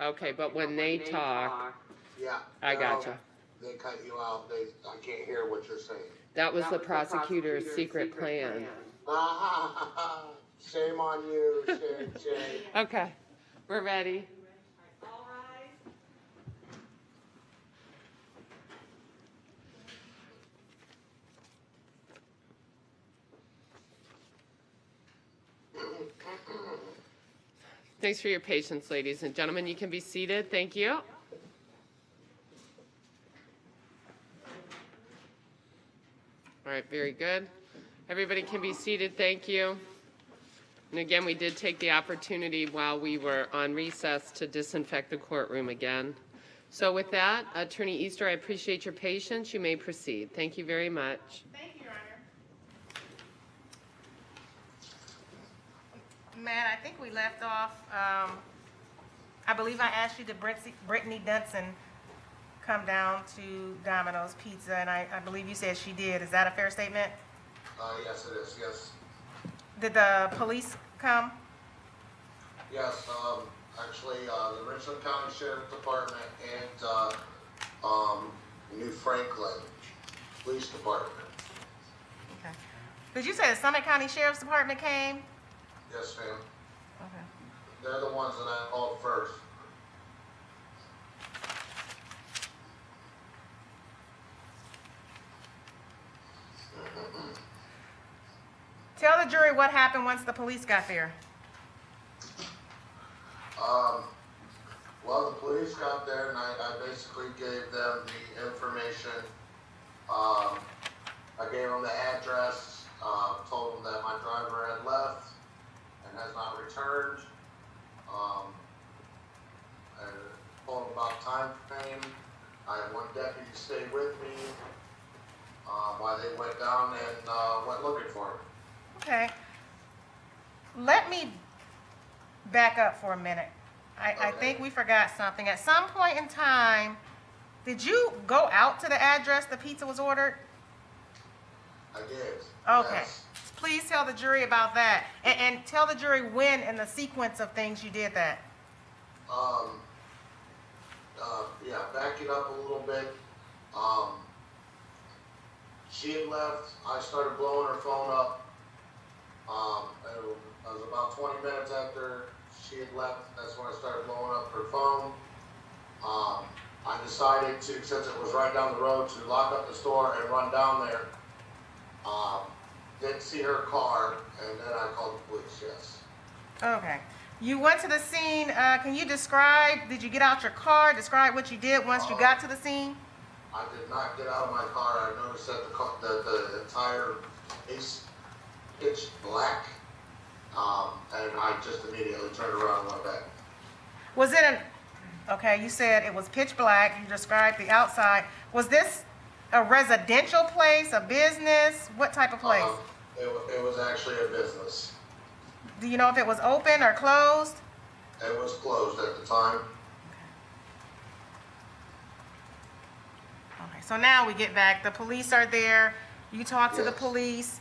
Okay, but when they talk, Yeah. I gotcha. They cut you out. I can't hear what you're saying. That was the prosecutor's secret plan. Shame on you. Shame. Okay, we're ready. Thanks for your patience, ladies and gentlemen. You can be seated. Thank you. All right, very good. Everybody can be seated. Thank you. And again, we did take the opportunity while we were on recess to disinfect the courtroom again. So with that, Attorney Easter, I appreciate your patience. You may proceed. Thank you very much. Thank you, Your Honor. Matt, I think we left off, I believe I asked you to Brittany Dunson come down to Domino's Pizza, and I believe you said she did. Is that a fair statement? Yes, it is. Yes. Did the police come? Yes. Actually, the Richmond County Sheriff's Department and New Franklin Police Department. Okay. Did you say the Summit County Sheriff's Department came? Yes, ma'am. Okay. They're the ones that I called first. Tell the jury what happened once the police got there. Well, the police got there, and I basically gave them the information. I gave them the address, told them that my driver had left and has not returned, and told them about time frame. I had one deputy stay with me while they went down and went looking for him. Okay. Let me back up for a minute. I Okay. think we forgot something. At some point in time, did you go out to the address the pizza was ordered? I did. Okay. Yes. Please tell the jury about that. And tell the jury when in the sequence of things you did that. Yeah, back it up a little bit. She had left. I started blowing her phone up. It was about 20 minutes after she had left. That's when I started blowing up her phone. I decided to, since it was right down the road, to lock up the store and run down there. Didn't see her car, and then I called the police, yes. Okay. You went to the scene. Can you describe, did you get out your car? Describe what you did once you got to the scene? I did not get out of my car. I noticed that the entire is pitch black, and I just immediately turned around and went back. Was it okay, you said it was pitch black. You described the outside. Was this a residential place, a business? What type of place? It was actually a business. Do you know if it was open or closed? It was closed at the time. Okay, so now we get back. The police are there. You talk to the Yes. police.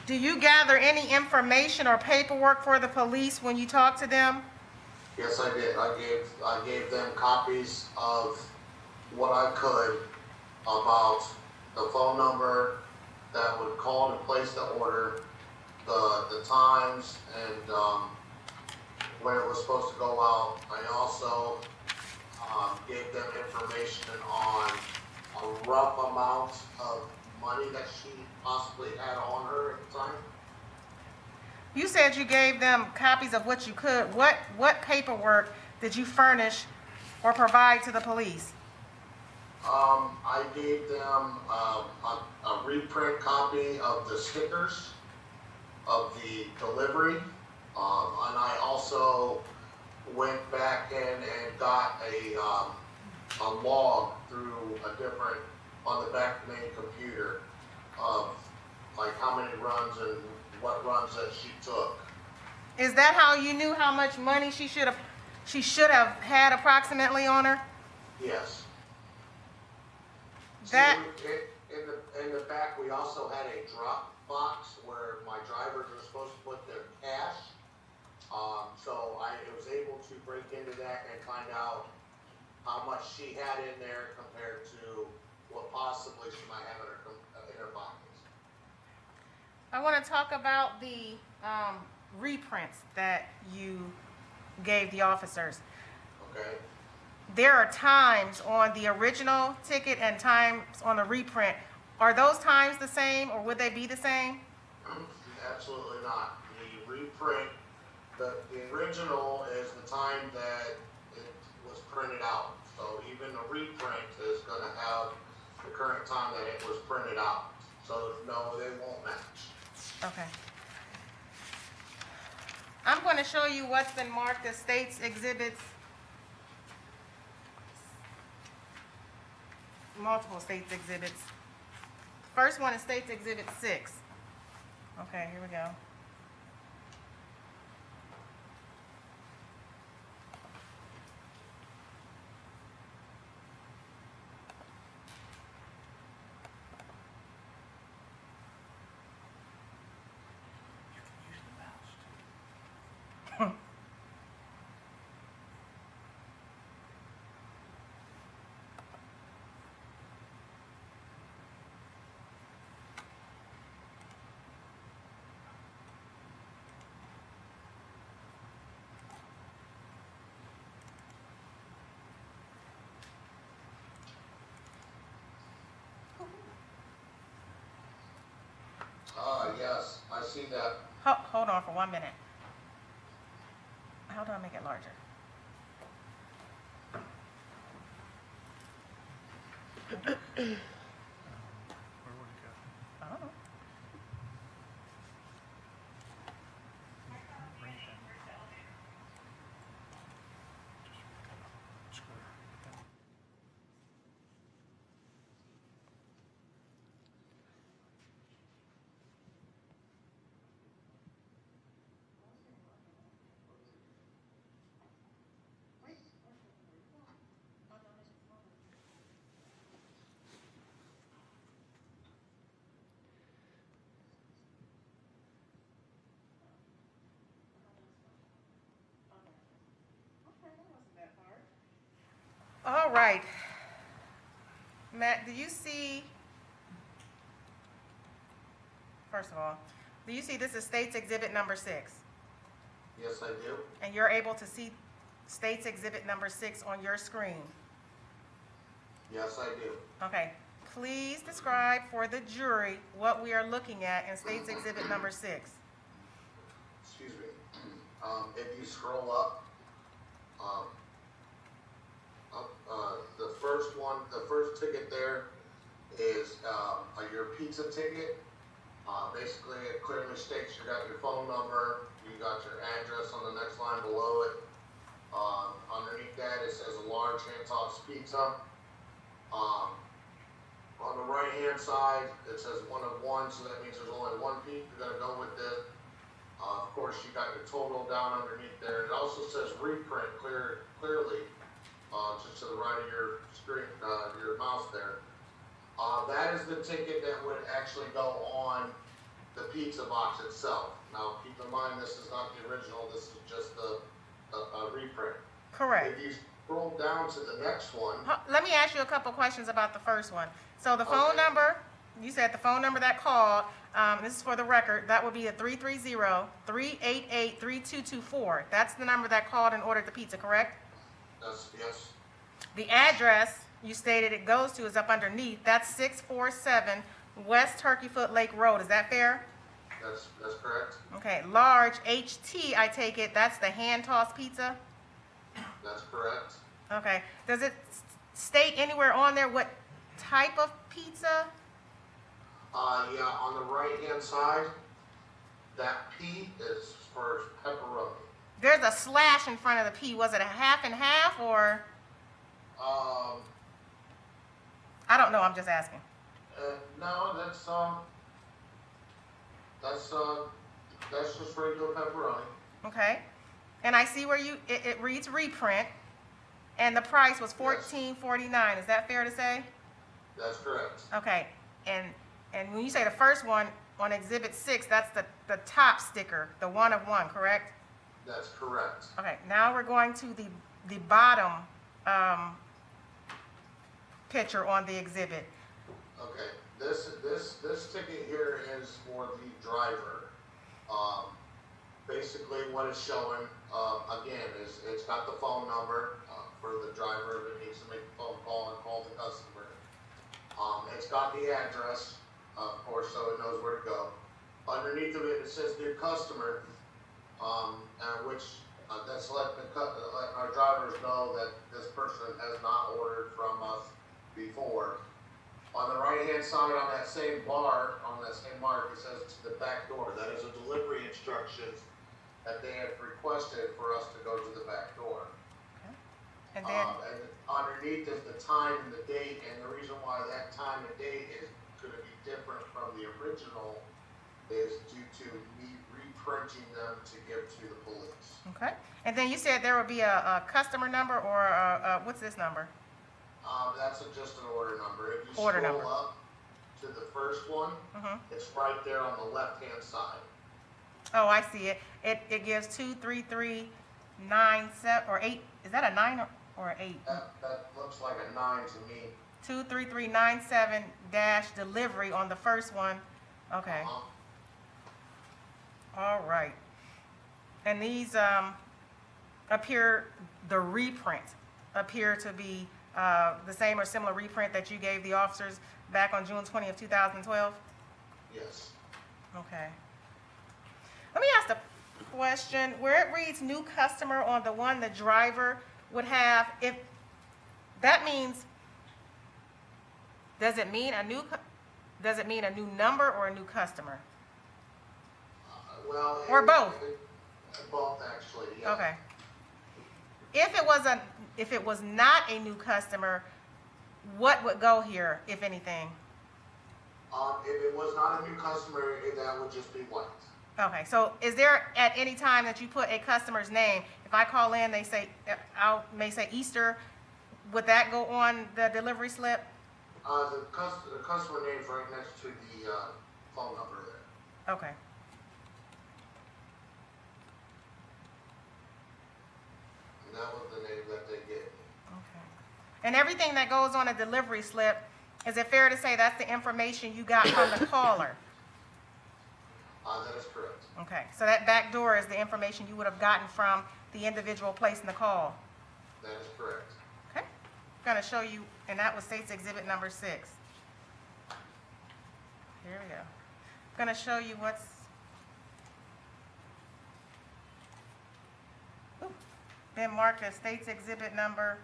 Do you gather any information or paperwork for the police when you talk to them? Yes, I did. I gave them copies of what I could about the phone number that would call and place the order, the times, and when it was supposed to go out. I also gave them information on a rough amount of money that she possibly had on her at the time. You said you gave them copies of what you could. What paperwork did you furnish or provide to the police? I gave them a reprint copy of the stickers of the delivery, and I also went back in and got a log through on the back main computer of like how many runs and what runs that she took. Is that how you knew how much money she should have had approximately on her? Yes. That In the back, we also had a drop box where my drivers were supposed to put their cash. So I was able to break into that and find out how much she had in there compared to what possibly she might have in her pockets. I want to talk about the reprints that you gave the officers. Okay? There are times on the original ticket and times on the reprint. Are those times the same, or would they be the same? Absolutely not. The reprint, the original is the time that it was printed out. So even the reprint is going to have the current time that it was printed out. So no, they won't match. Okay. I'm going to show you what's been marked as state's exhibits. Multiple state's exhibits. First one is state's exhibit 6. Okay, here we go. Yes, I see that. Hold on for 1 minute. How do I make it larger? I don't know. All right. Matt, do you see, first of all, do you see this is state's exhibit number 6? Yes, I do. And you're able to see state's exhibit number 6 on your screen? Yes, I do. Okay. Please describe for the jury what we are looking at in state's exhibit number 6. Excuse me. If you scroll up, the first ticket there is your pizza ticket. Basically, it clearly states you got your phone number, you got your address on the next line below it. Underneath that, it says a large hand-tossed pizza. On the right-hand side, it says 1 of 1, so that means there's only one pizza you're gonna go with it. Of course, you got your total down underneath there. It also says reprint clearly, just to the right of your screen, your mouse there. That is the ticket that would actually go on the pizza box itself. Now, keep in mind, this is not the original. This is just a reprint. Correct. If you scroll down to the next one. Let me ask you a couple questions about the first one. So the phone Okay. number, you said the phone number that called, this is for the record, that would be a 330-388-3224. That's the number that called and ordered the pizza, correct? Yes. The address you stated it goes to is up underneath. That's 647 West Turkeyfoot Lake Road. Is that fair? That's correct. Okay. Large HT, I take it, that's the hand-tossed pizza? That's correct. Okay. Does it state anywhere on there what type of pizza? Yeah, on the right-hand side, that P is for pepperoni. There's a slash in front of the P. Was it a half and half or? I don't know. I'm just asking. No, that's just regular pepperoni. Okay. And I see where it reads reprint, and the price was $14.49. Is that fair to say? That's correct. Okay. And when you say the first one on Exhibit 6, that's the top sticker, the 1 of 1, correct? That's correct. Okay, now we're going to the bottom picture on the exhibit. Okay, this ticket here is for the driver. Basically what it's showing, again, is it's got the phone number, for the driver that needs to make the phone call and call the customer. It's got the address, of course, so it knows where to go. Underneath of it, it says new customer, which, that's let our drivers know that this person has not ordered from us before. On the right-hand side, on that same bar, on that same mark, it says to the back door. That is a delivery instructions that they have requested for us to go to the back door. Okay. And then, And underneath is the time and the date, and the reason why that time and date is gonna be different from the original is due to me reprinting them to give to the police. okay. And then you said there would be a customer number or what's this number? That's just an order number. If you Order scroll number. up to the first one, Mm-hmm. it's right there on the left-hand side. Oh, I see it. It gives 23397 or 8. Is that a 9 or 8? That looks like a 9 to me. 23397 dash delivery on the first one. Okay. Uh-huh. All right. And these appear, the reprint appear to be the same or similar reprint that you gave the officers back on June 20th, 2012? Yes. Okay. Let me ask the question, where it reads new customer on the one the driver would have, if, that means, does it mean a new number or a new customer? Well. Or both? Both, actually, yeah. Okay. If it was not a new customer, what would go here, if anything? If it was not a new customer, that would just be white. Okay, so is there at any time that you put a customer's name, if I call in, they say, may say Easter, would that go on the delivery slip? The customer name's right next to the, phone number there. Okay. And that was the name that they gave me. Okay. And everything that goes on a delivery slip, is it fair to say that's the information you got from the caller? That is correct. Okay, so that back door is the information you would have gotten from the individual placing the call? That is correct. Okay, I'm gonna show you, and that was State's Exhibit number 6. Here we go. I'm gonna show you what's been marked as State's Exhibit number .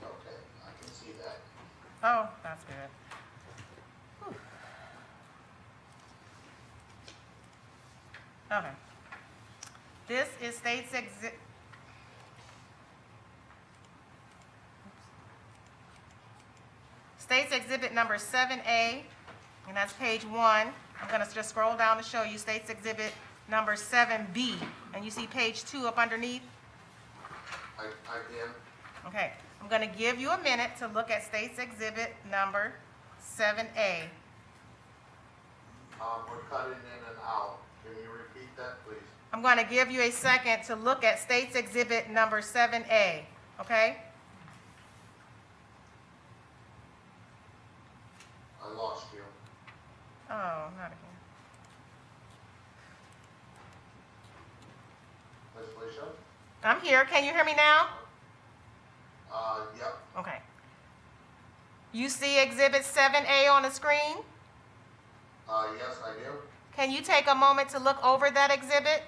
Okay, I can see that. Oh, that's good. Whew. Okay. This is State's Exhibit number 7A, and that's page 1. I'm gonna just scroll down to show you State's Exhibit number 7B, and you see page 2 up underneath? I can. Okay, I'm gonna give you a minute to look at State's Exhibit number 7A. We're cutting in and out. Can you repeat that, please? I'm gonna give you a second to look at State's Exhibit number 7A, okay? I lost you. Oh, not again. Ms. Felicia? I'm here, can you hear me now? Yep. Okay. You see Exhibit 7A on the screen? Yes, I do. Can you take a moment to look over that exhibit?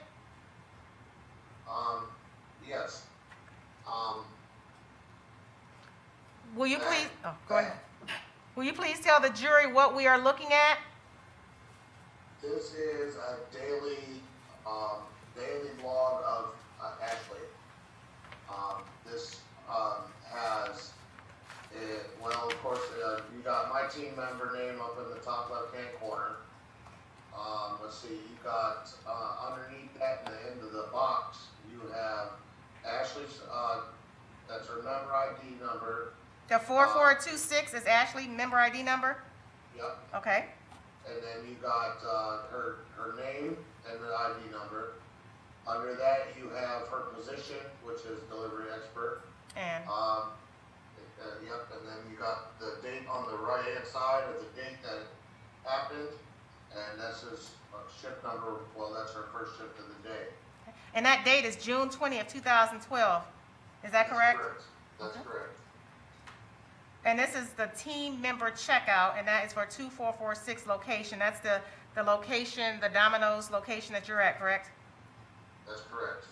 Yes. Will you please, oh, go ahead. Will you please tell the jury what we are looking at? This is a daily log of Ashley. This has, well, of course, you got my team member name up in the top left-hand The 4426 is Ashley member ID number? Yep. Okay, And then you got, her name and the ID number. Under that, you have her position, which is delivery expert. and, Yep, and then you got the date on the right-hand side of the date that it happened. And this is shift number, well, that's her first shift of the day. and that date is June 20th, 2012. Is that correct? That's correct. And this is the team member checkout, and that is for 2446 location. That's the location, the Domino's location that you're at, correct? That's correct.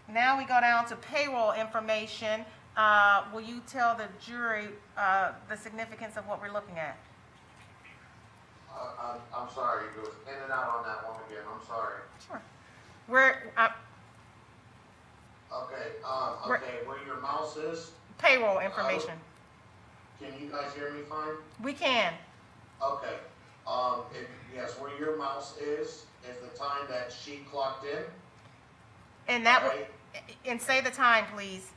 Now we go down to payroll information. Will you tell the jury the significance of what we're looking at? I'm sorry, it goes in and out on that one again, I'm sorry. Sure. Okay, where your mouse is, Payroll information. can you guys hear me fine? We can. Okay, yes, where your mouse is the time that she clocked in. And that would, Right. and say the time, please.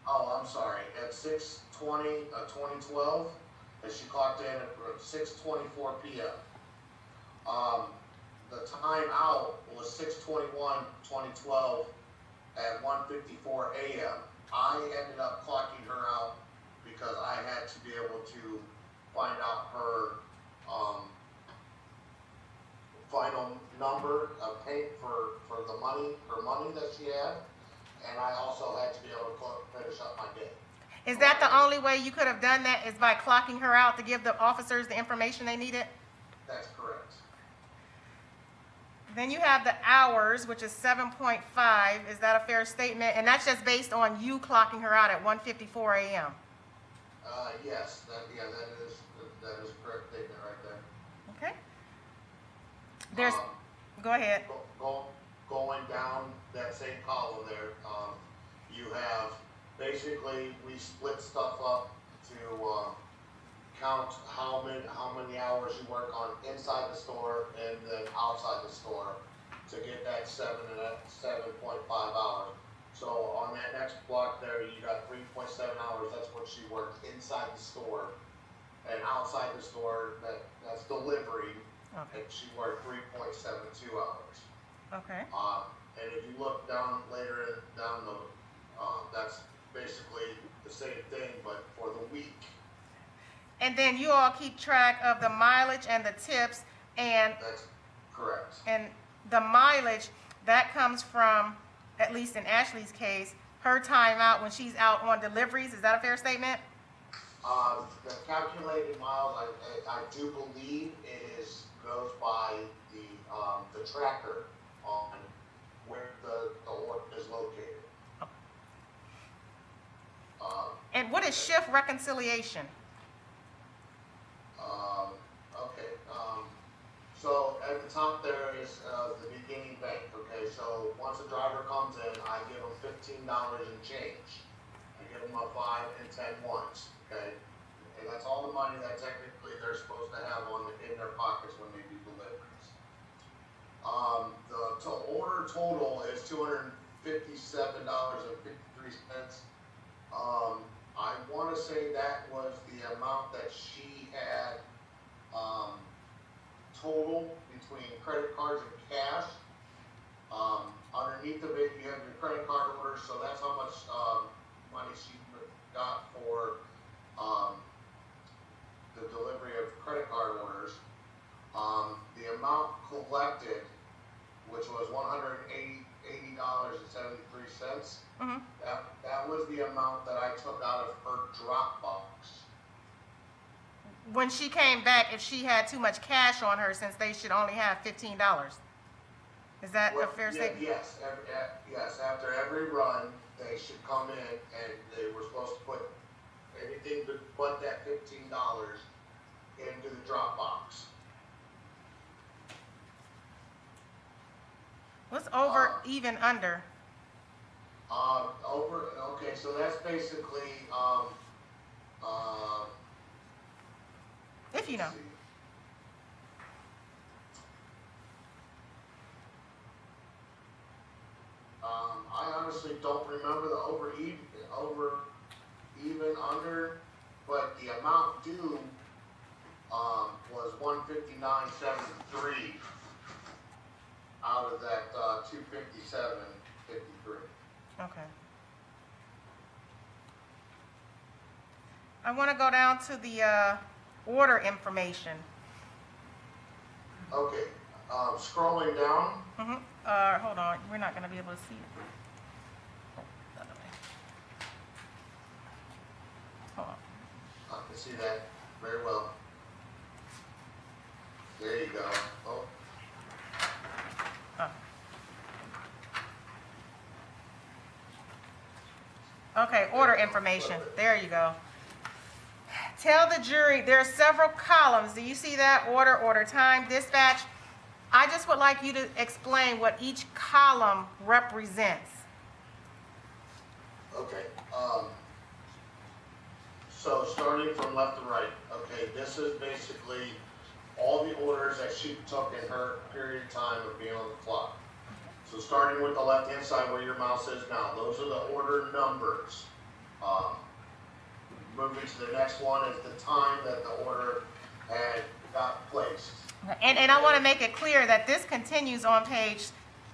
Oh, I'm sorry, at 6:20, 2012, and she clocked in at 6:24 p.m. The time out was 6:21, 2012 at 1:54 a.m. I ended up clocking her out because I had to be able to find out her, final number of pay for the money, her money that she had, and I also had to be able to finish up my day. Is that the only way you could have done that, is by clocking her out to give the officers the information they needed? That's correct. Then you have the hours, which is 7.5. Is that a fair statement? And that's just based on you clocking her out at 1:54 a.m. Yes, that is a correct statement right there. Okay? There's, go ahead. Going down that same column there, you have, basically, we split stuff up to, count how many hours you work on inside the store and then outside the store to get that 7.5 hours. So on that next block there, you got 3.7 hours, that's what she worked inside the store. And outside the store, that's delivery, Okay. and she worked 3.72 hours. Okay. And if you look down later, down the, that's basically the same thing, but for the week. And then you all keep track of the mileage and the tips, and That's correct. the mileage, that comes from, at least in Ashley's case, her time out when she's out on deliveries. Is that a fair statement? The calculated miles, I do believe goes by the tracker on where the work is located. And what is shift reconciliation? Okay, so at the top there is, the beginning bank, okay, so once a driver comes in, I give them $15 and change. I give them a 5 and 10 ones, okay? And that's all the money that technically they're supposed to have in their pockets when they do deliveries. The order total is $257.53. I wanna say that was the amount that she had, total between credit cards and cash. Underneath of it, you have your credit card order, so that's how much, money she got for, the delivery of credit card orders. The amount collected, which was $180.73. Mm-hmm. That was the amount that I took out of her Dropbox. When she came back, if she had too much cash on her, since they should only have $15. Is that a fair statement? Yes, yes, after every run, they should come in and they were supposed to put anything but that $15 into the Dropbox. What's over, even, under? Okay, so that's basically, If you know. let's see. I honestly don't remember the over even. over, even, under, but the amount due, was 159.73 out of that, 257.53. Okay. I want to go down to the order information. Okay, scrolling down, Hold on, we're not going to be able to see it. Other way. Hold on. I can see that very well. There you go. Oh, Okay, order information. There you go. Tell the jury, there are several columns. Do you see that? Order, order time, dispatch. I just would like you to explain what each column represents. okay, so starting from left to right, okay, this is basically all the orders that she took in her period of time of being on the clock. So starting with the left-hand side where your mouse is now, those are the order numbers. Moving to the next one is the time that the order had got placed. And I want to make it clear that this continues on page,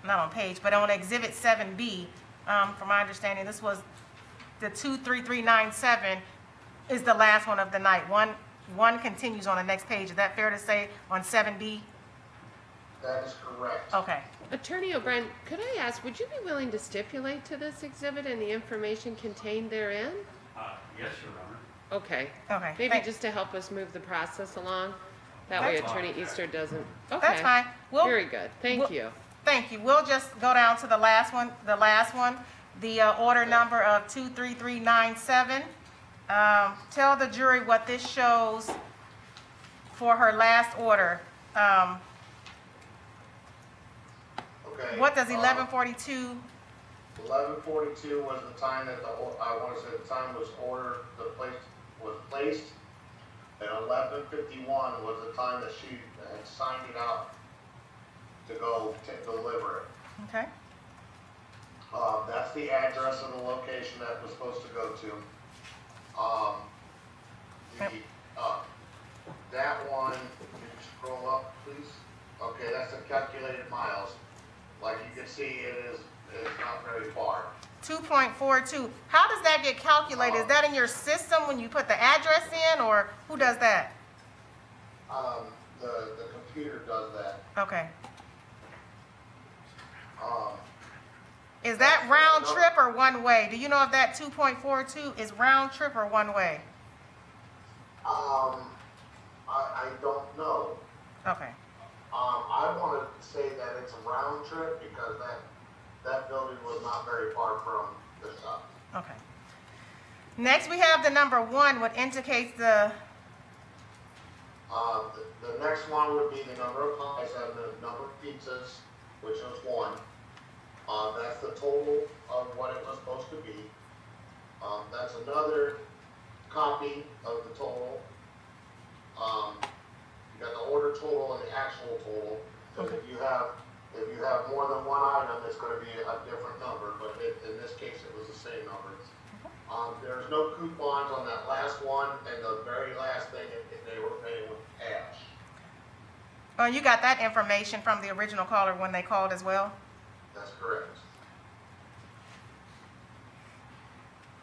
not on page, but on Exhibit 7B. From my understanding, this was the 23397 is the last one of the night. One continues on the next page. Is that fair to say on 7B? That is correct. Okay. Attorney O'Brien, could I ask, would you be willing to stipulate to this exhibit and the information contained therein? Yes, Your Honor. Okay. Okay. Maybe just to help us move the process along? That way That's Attorney Easter doesn't, okay. That's fine. Very good, thank you. Thank you. We'll just go down to the last one, the order number of 23397. Tell the jury what this shows for her last order. Okay. What does 1142, 11:42 was the time that I want to say the time was ordered, the place was placed. And 11:51 was the time that she had signed it out to go to deliver it. okay? That's the address of the location that was supposed to go to. That one, can you scroll up, please? Okay, that's the calculated miles. Like you can see, it's not very far. 2.42. How does that get calculated? Is that in your system when you put the address in, or who does that? The computer does that. Okay. Is that round trip or one way? Do you know if that 2.42 is round trip or one way? I don't know. Okay. I want to say that it's a round trip because that building was not very far from the shop. Okay. Next, we have the number 1, which indicates the, The next one would be the number of pies and the number of pizzas, which was 1. That's the total of what it was supposed to be. That's another copy of the total. You got the order total and the actual total. Because if you have more than one item, it's going to be a different number. But in this case, it was the same number. There's no coupons on that last one, and the very last thing they were paying with cash. oh, you got that information from the original caller when they called as well? That's correct.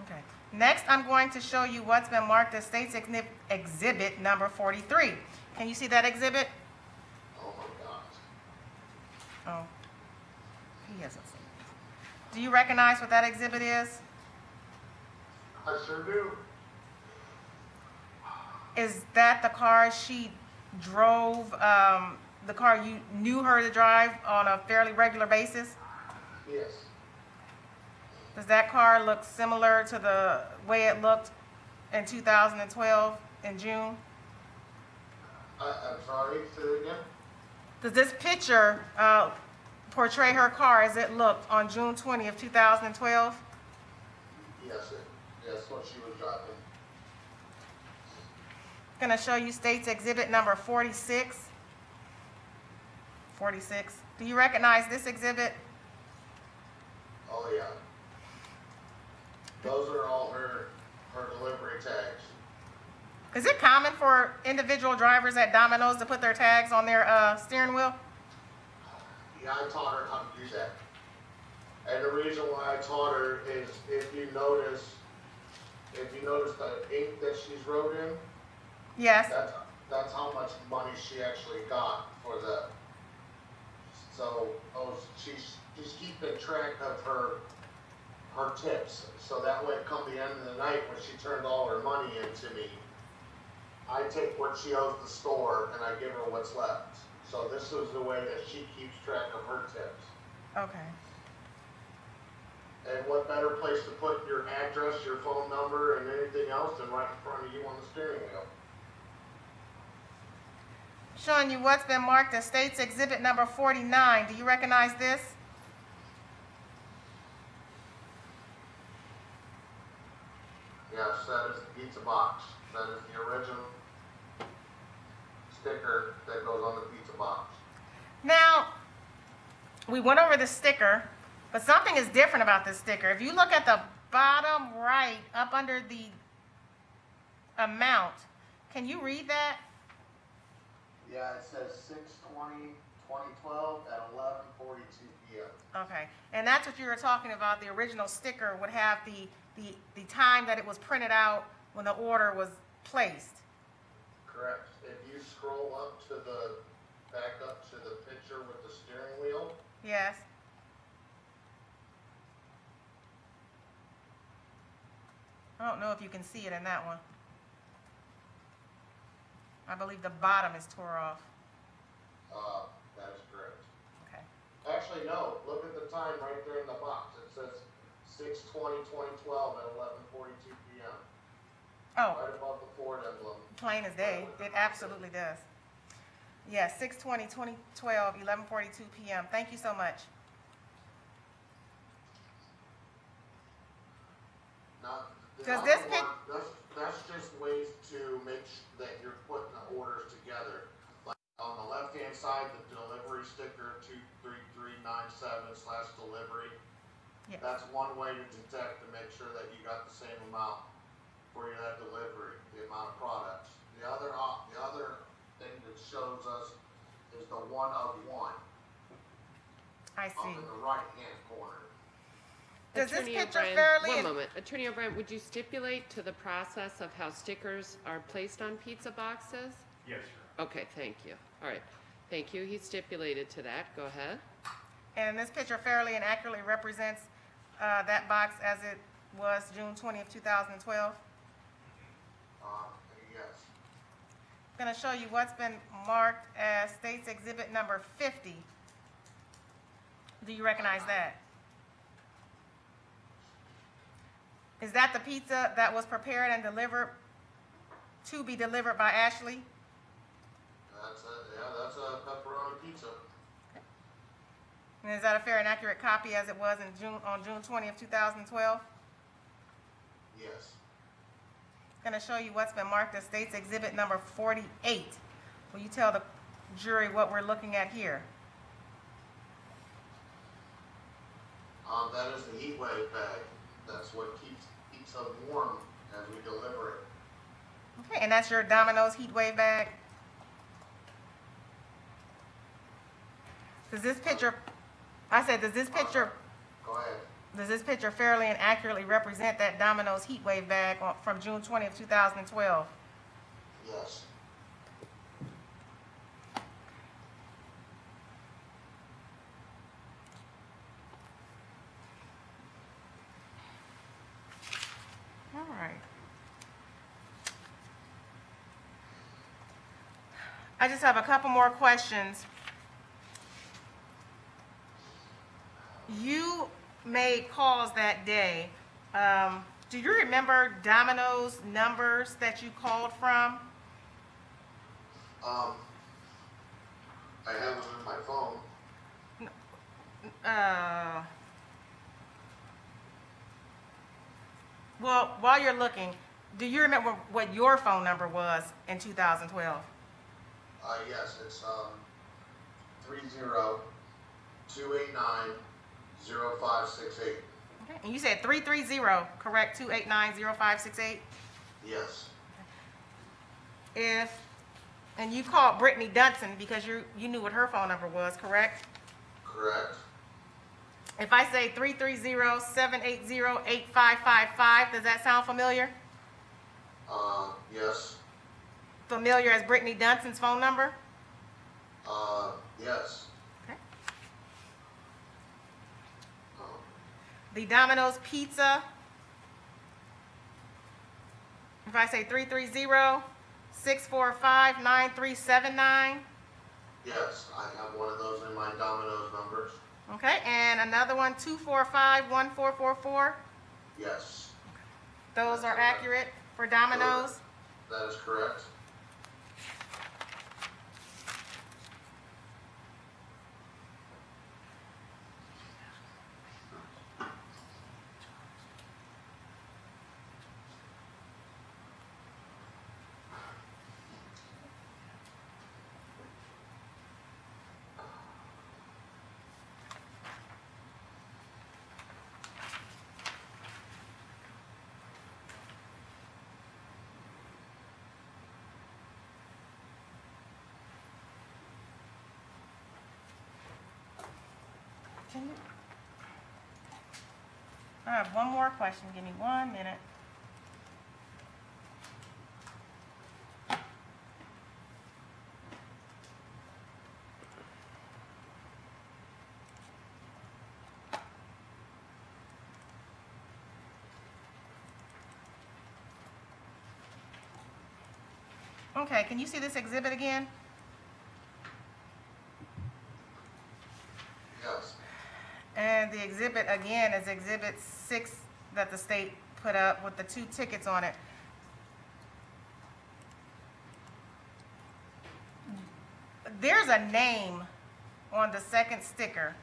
Okay. Next, I'm going to show you what's been marked as State's Exhibit number 43. Can you see that exhibit? Oh my gosh. Oh, he hasn't seen it. Do you recognize what that exhibit is? I sure do. Is that the car she drove, the car you knew her to drive on a fairly regular basis? Yes. Does that car look similar to the way it looked in 2012 in June? I'm sorry, say it again? Does this picture portray her car as it looked on June 20th, 2012? Yes, that's what she was driving. I'm going to show you State's Exhibit number 46. 46. Do you recognize this exhibit? Oh, yeah. Those are all her delivery tags. Is it common for individual drivers at Domino's to put their tags on their steering wheel? Yeah, I taught her how to do that. And the reason why I taught her is if you notice the ink that she's wrote in, Yes. that's how much money she actually got for the. So she's keeping track of her tips. So that way, come the end of the night when she turned all her money into me, I take what she owes the store and I give her what's left. So this is the way that she keeps track of her tips. Okay. And what better place to put your address, your phone number, and anything else than right in front of you on the steering wheel? Showing you what's been marked as State's Exhibit number 49. Do you recognize this? Yes, that is the pizza box. That is the original sticker that goes on the pizza box. Now, we went over the sticker, but something is different about this sticker. If you look at the bottom right, up under the amount, can you read that? Yeah, it says 6/20/2012 at 11:42 p.m. Okay, and that's what you were talking about. The original sticker would have the time that it was printed out when the order was placed. Correct. If you scroll back up to the picture with the steering wheel, Yes. I don't know if you can see it in that one. I believe the bottom is tore off. that is correct. Okay. Actually, no. Look at the time right there in the box. It says 6/20/2012 at 11:42 p.m. Oh, Right above the Ford emblem. plain as day. It absolutely does. Yes, 6/20/2012, 11:42 p.m. Thank you so much. Now, the Does other this one, that's just ways to make that you're putting the orders together. Like on the left-hand side, the delivery sticker 23397/delivery. Yes. That's one way to detect to make sure that you got the same amount for that delivery, the amount of products. The other thing that shows us is the 1 of 1 I up see. in the right-hand corner. Does this Attorney picture O'Brien, fairly? one moment. Attorney O'Brien, would you stipulate to the process of how stickers are placed on pizza boxes? Yes, sir. Okay, thank you. All right, thank you. He stipulated to that. Go ahead. And this picture fairly and accurately represents that box as it was June 20th, 2012. Yes. I'm going to show you what's been marked as State's Exhibit number 50. Do you recognize that? Is that the pizza that was prepared and delivered to be delivered by Ashley? That's a pepperoni pizza. And is that a fair and accurate copy as it was on June 20th, 2012? Yes. I'm going to show you what's been marked as State's Exhibit number 48. Will you tell the jury what we're looking at here? That is the heat wave bag. That's what keeps us warm as we deliver it. Okay, and that's your Domino's heat wave bag? Does this picture Go ahead. Does this picture fairly and accurately represent that Domino's heat wave bag from June 20th, 2012? Yes. All right. I just have a couple more questions. You made calls that day. Do you remember Domino's numbers that you called from? I have them in my phone. Well, while you're looking, do you remember what your phone number was in 2012? Yes, it's 302890568. Okay, and you said 330, correct, 289-0568? Yes, And you called Brittany Dunson because you knew what her phone number was, correct? correct. If I say 330-780-8555, does that sound familiar? Yes, Familiar as Brittany Dunson's phone number? yes. Okay. Um, The Domino's Pizza, if I say 330-645-9379, Yes, I have one of those in my Domino's numbers. okay, and another one, 245-1444, Yes, those are accurate for Domino's? that is correct. I have one more question, give me 1 minute. Okay, can you see this exhibit again? Yes, And the exhibit again is Exhibit 6 that the state put up with the 2 tickets on it. There's a name on the second sticker.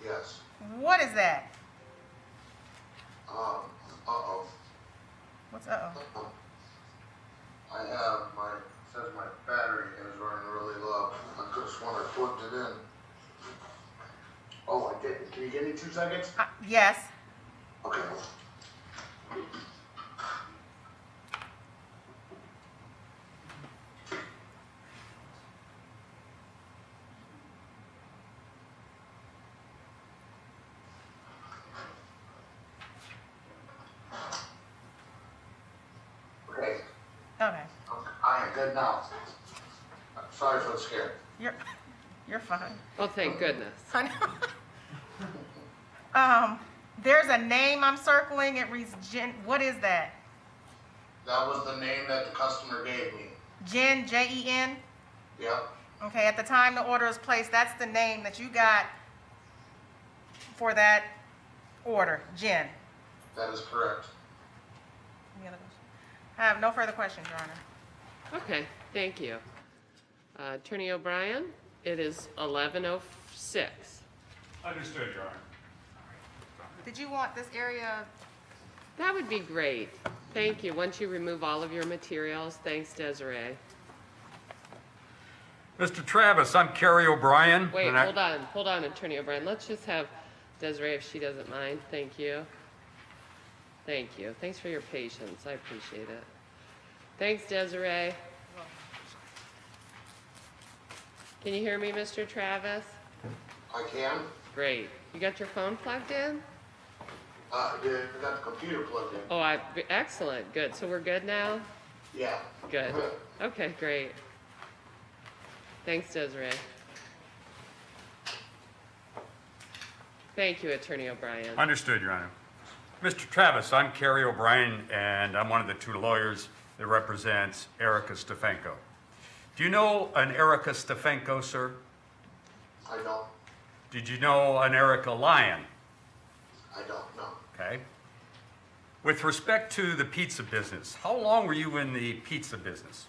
yes. What is that? Uh-oh. What's uh-oh? I have says my battery is running really low. I could have sworn I plugged it in. Oh, I did. Can you give me 2 seconds? Yes. Okay. Okay, Okay. I am good now. Sorry for the scare. You're fine. Oh, thank goodness. I know. There's a name I'm circling. It reads Jen. What is that? That was the name that the customer gave me. Jen, Jen? Yep, Okay, at the time the order was placed, that's the name that you got for that order, Jen. that is correct. Any other questions? I have no further questions, Your Honor. Okay, thank you. Attorney O'Brien, it is 11:06. Understood, Your Honor. Did you want this area? That would be great. Thank you. Once you remove all of your materials, thanks, Desiree. Mr. Travis, I'm Kerry O'Brien. Wait, and I- hold on, Attorney O'Brien. Let's just have Desiree, if she doesn't mind. Thank you. Thank you. Thanks for your patience. I appreciate it. Thanks, Desiree. Can you hear me, Mr. Travis? I can? Great. You got your phone plugged in? Yeah, I got the computer plugged in. Oh, excellent. Good. So we're good now? Yeah. Good. Okay, great. Thanks, Desiree. Thank you, Attorney O'Brien. Understood, Your Honor. Mr. Travis, I'm Kerry O'Brien, and I'm one of the 2 lawyers that represents Erica Stefanko. Do you know an Erica Stefanko, sir? I don't. Did you know an Erica Lyon? I don't know. Okay. With respect to the pizza business, how long were you in the pizza business?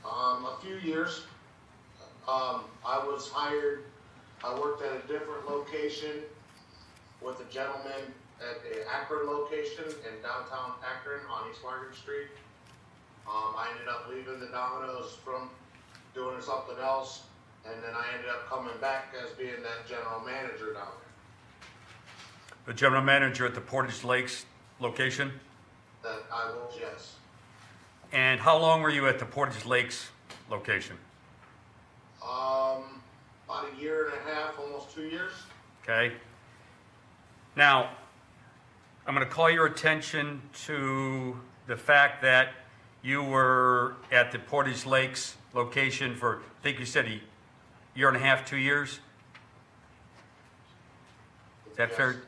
A few years. I was hired, I worked at a different location with a gentleman at the Akron location in downtown Akron on East Market Street. I ended up leaving the Domino's from doing something else, and then I ended up coming back as being that general manager down The general manager at the Portage Lakes location? there. That I was, yes. And how long were you at the Portage Lakes location? About a year and a half, almost 2 years. Okay. Now, I'm going to call your attention to the fact that you were at the Portage Lakes location for, I think you said a year and a half, 2 years? Is that fair? Yes.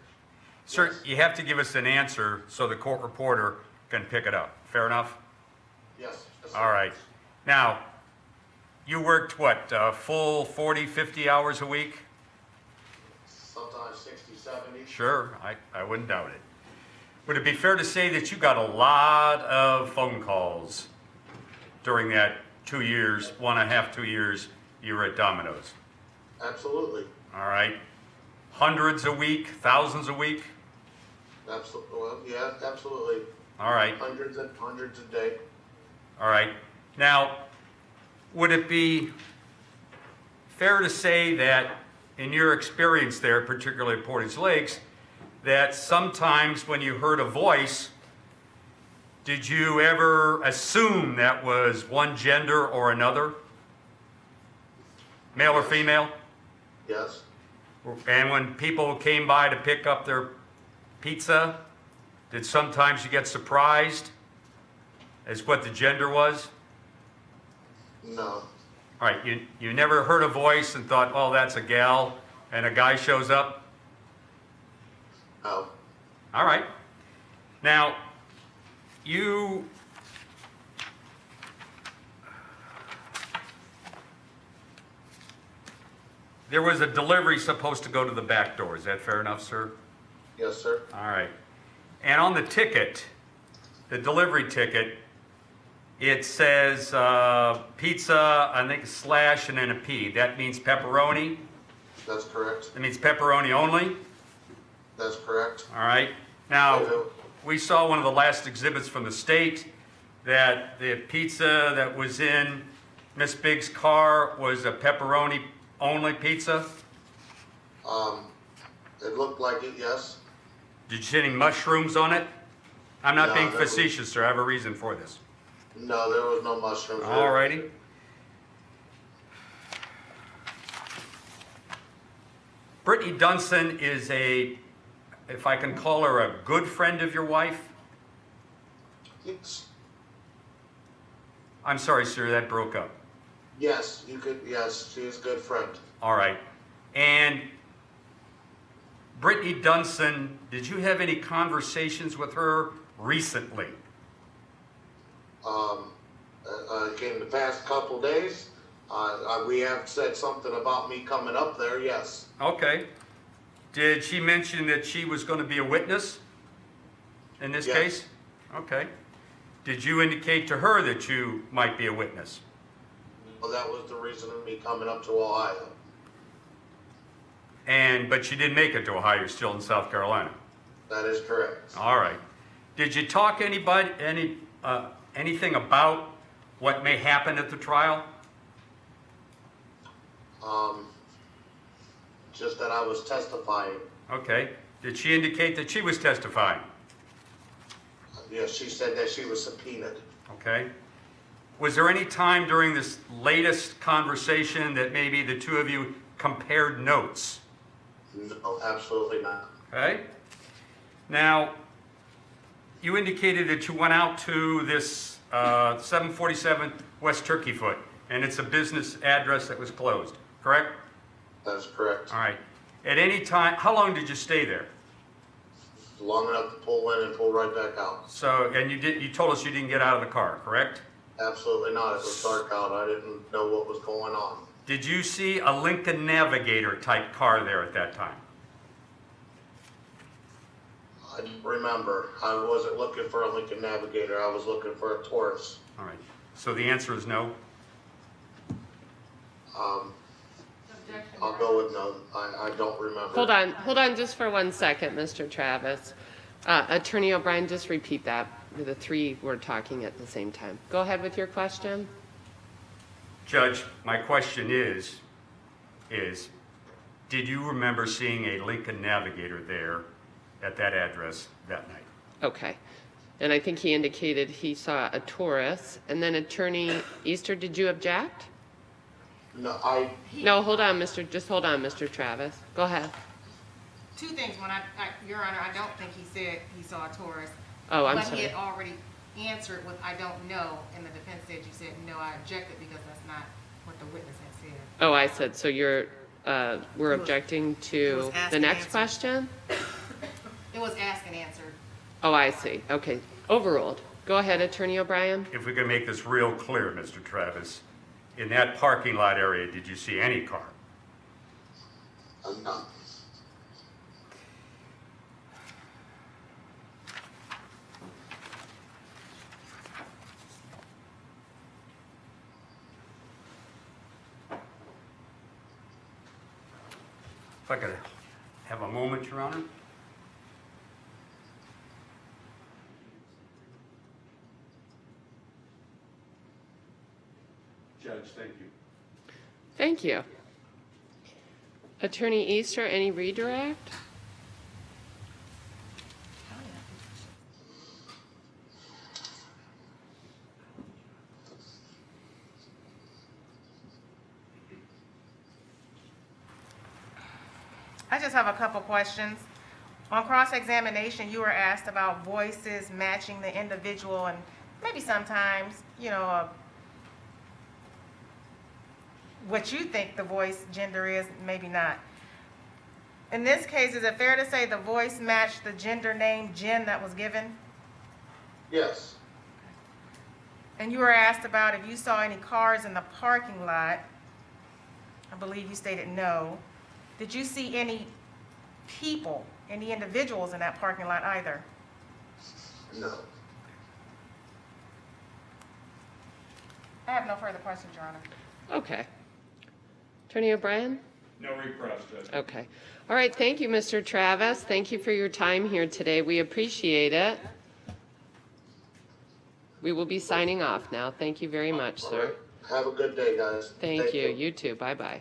Sir, Yes. you have to give us an answer so the court reporter can pick it up. Fair enough? Yes. Yes, All right. Now, you worked what, full 40, 50 hours a week? Sometimes 60, 70. Sure, I wouldn't doubt it. Would it be fair to say that you got a lot of phone calls during that 2 years, 1.5, 2 years you were at Domino's? Absolutely. All right. Hundreds a week, thousands a week? Absolutely. Well, yeah, absolutely. All right, Hundreds a day. all right. Now, would it be fair to say that in your experience there, particularly at Portage Lakes, that sometimes when you heard a voice, did you ever assume that was one gender or another? Male or female? Yes. And when people came by to pick up their pizza, did sometimes you get surprised as what the gender was? No. All right, you never heard a voice and thought, oh, that's a gal, and a guy shows up? No. All right. Now, there was a delivery supposed to go to the back door. Is that fair enough, sir? Yes, sir. All right. And on the ticket, the delivery ticket, it says pizza, I think a slash and then a P. That means pepperoni? That's correct. That means pepperoni only? That's correct. All right. Now, we saw one of the last exhibits from the state that the pizza that was in Miss Biggs' car was a pepperoni only pizza. It looked like it, yes. Did you see any mushrooms on it? I'm not No, being there was- facetious, sir. I have a reason for this. No, there was no mushrooms. All righty. Brittany Dunson is if I can call her a good friend of your wife? Yes. I'm sorry, sir, that broke up. Yes, you could. Yes, she is a good friend. All right. And Brittany Dunson, did you have any conversations with her recently? In the past couple days, we have said something about me coming up there. Yes. Okay. Did she mention that she was going to be a witness in this Yes. case? Okay. Did you indicate to her that you might be a witness? Well, that was the reason of me coming up to Ohio. But she didn't make it to Ohio. You're still in South Carolina. That is correct. All right. Did you talk to anything about what may happen at the trial? Just that I was testifying. Okay. Did she indicate that she was testifying? Yes, she said that she was subpoenaed. Okay. Was there any time during this latest conversation that maybe the two of you compared notes? No, absolutely not. Okay. Now, you indicated that you went out to this 747 West Turkey Foot, and it's a business address that was closed, correct? That's correct. All right. At any time, how long did you stay there? Long enough to pull in and pull right back out. So, and you told us you didn't get out of the car, correct? Absolutely not. It was dark out. I didn't know what was going on. Did you see a Lincoln Navigator type car there at that time? I don't remember. I wasn't looking for a Lincoln Navigator. I was looking for a Taurus. All right. So the answer is no? I'll go with no. I don't remember. Hold on just for 1 second, Mr. Travis. Attorney O'Brien, just repeat that. The three were talking at the same time. Go ahead with your question. Judge, my question is, is, did you remember seeing a Lincoln Navigator there at that address that night? Okay. And I think he indicated he saw a Taurus. And then Attorney Easter, did you object? No, No, hold on, just hold on, Mr. Travis. Go ahead. Two things. Your Honor, I don't think he said he saw a Taurus. Oh, I'm But he sorry. had already answered with, I don't know, and the defense said you said, no, I objected because that's not what the witness had said. Oh, I said, so we're objecting it to was asked the and next answered. question? It was asked and answered. Oh, I see. Okay. Overruled. Go ahead, Attorney O'Brien. If we can make this real clear, Mr. Travis, in that parking lot area, did you see any car? no. If I could have a moment, Your Honor? Judge, thank you. Thank you. Attorney Easter, any redirect? I just have a couple questions. On cross-examination, you were asked about voices matching the individual, and maybe sometimes, what you think the voice gender is, maybe not. In this case, is it fair to say the voice matched the gender name Jen that was given? Yes, And you were asked about if you saw any cars in the parking lot. I believe you stated no. Did you see any people, any individuals in that parking lot either? no. I have no further questions, Your Honor. Okay. Attorney O'Brien? No repress, Judge. Okay. All right, thank you, Mr. Travis. Thank you for your time here today. We appreciate it. We will be signing off now. Thank you very much, All sir. right. Have a good day, guys. Thank you. You too. Bye-bye.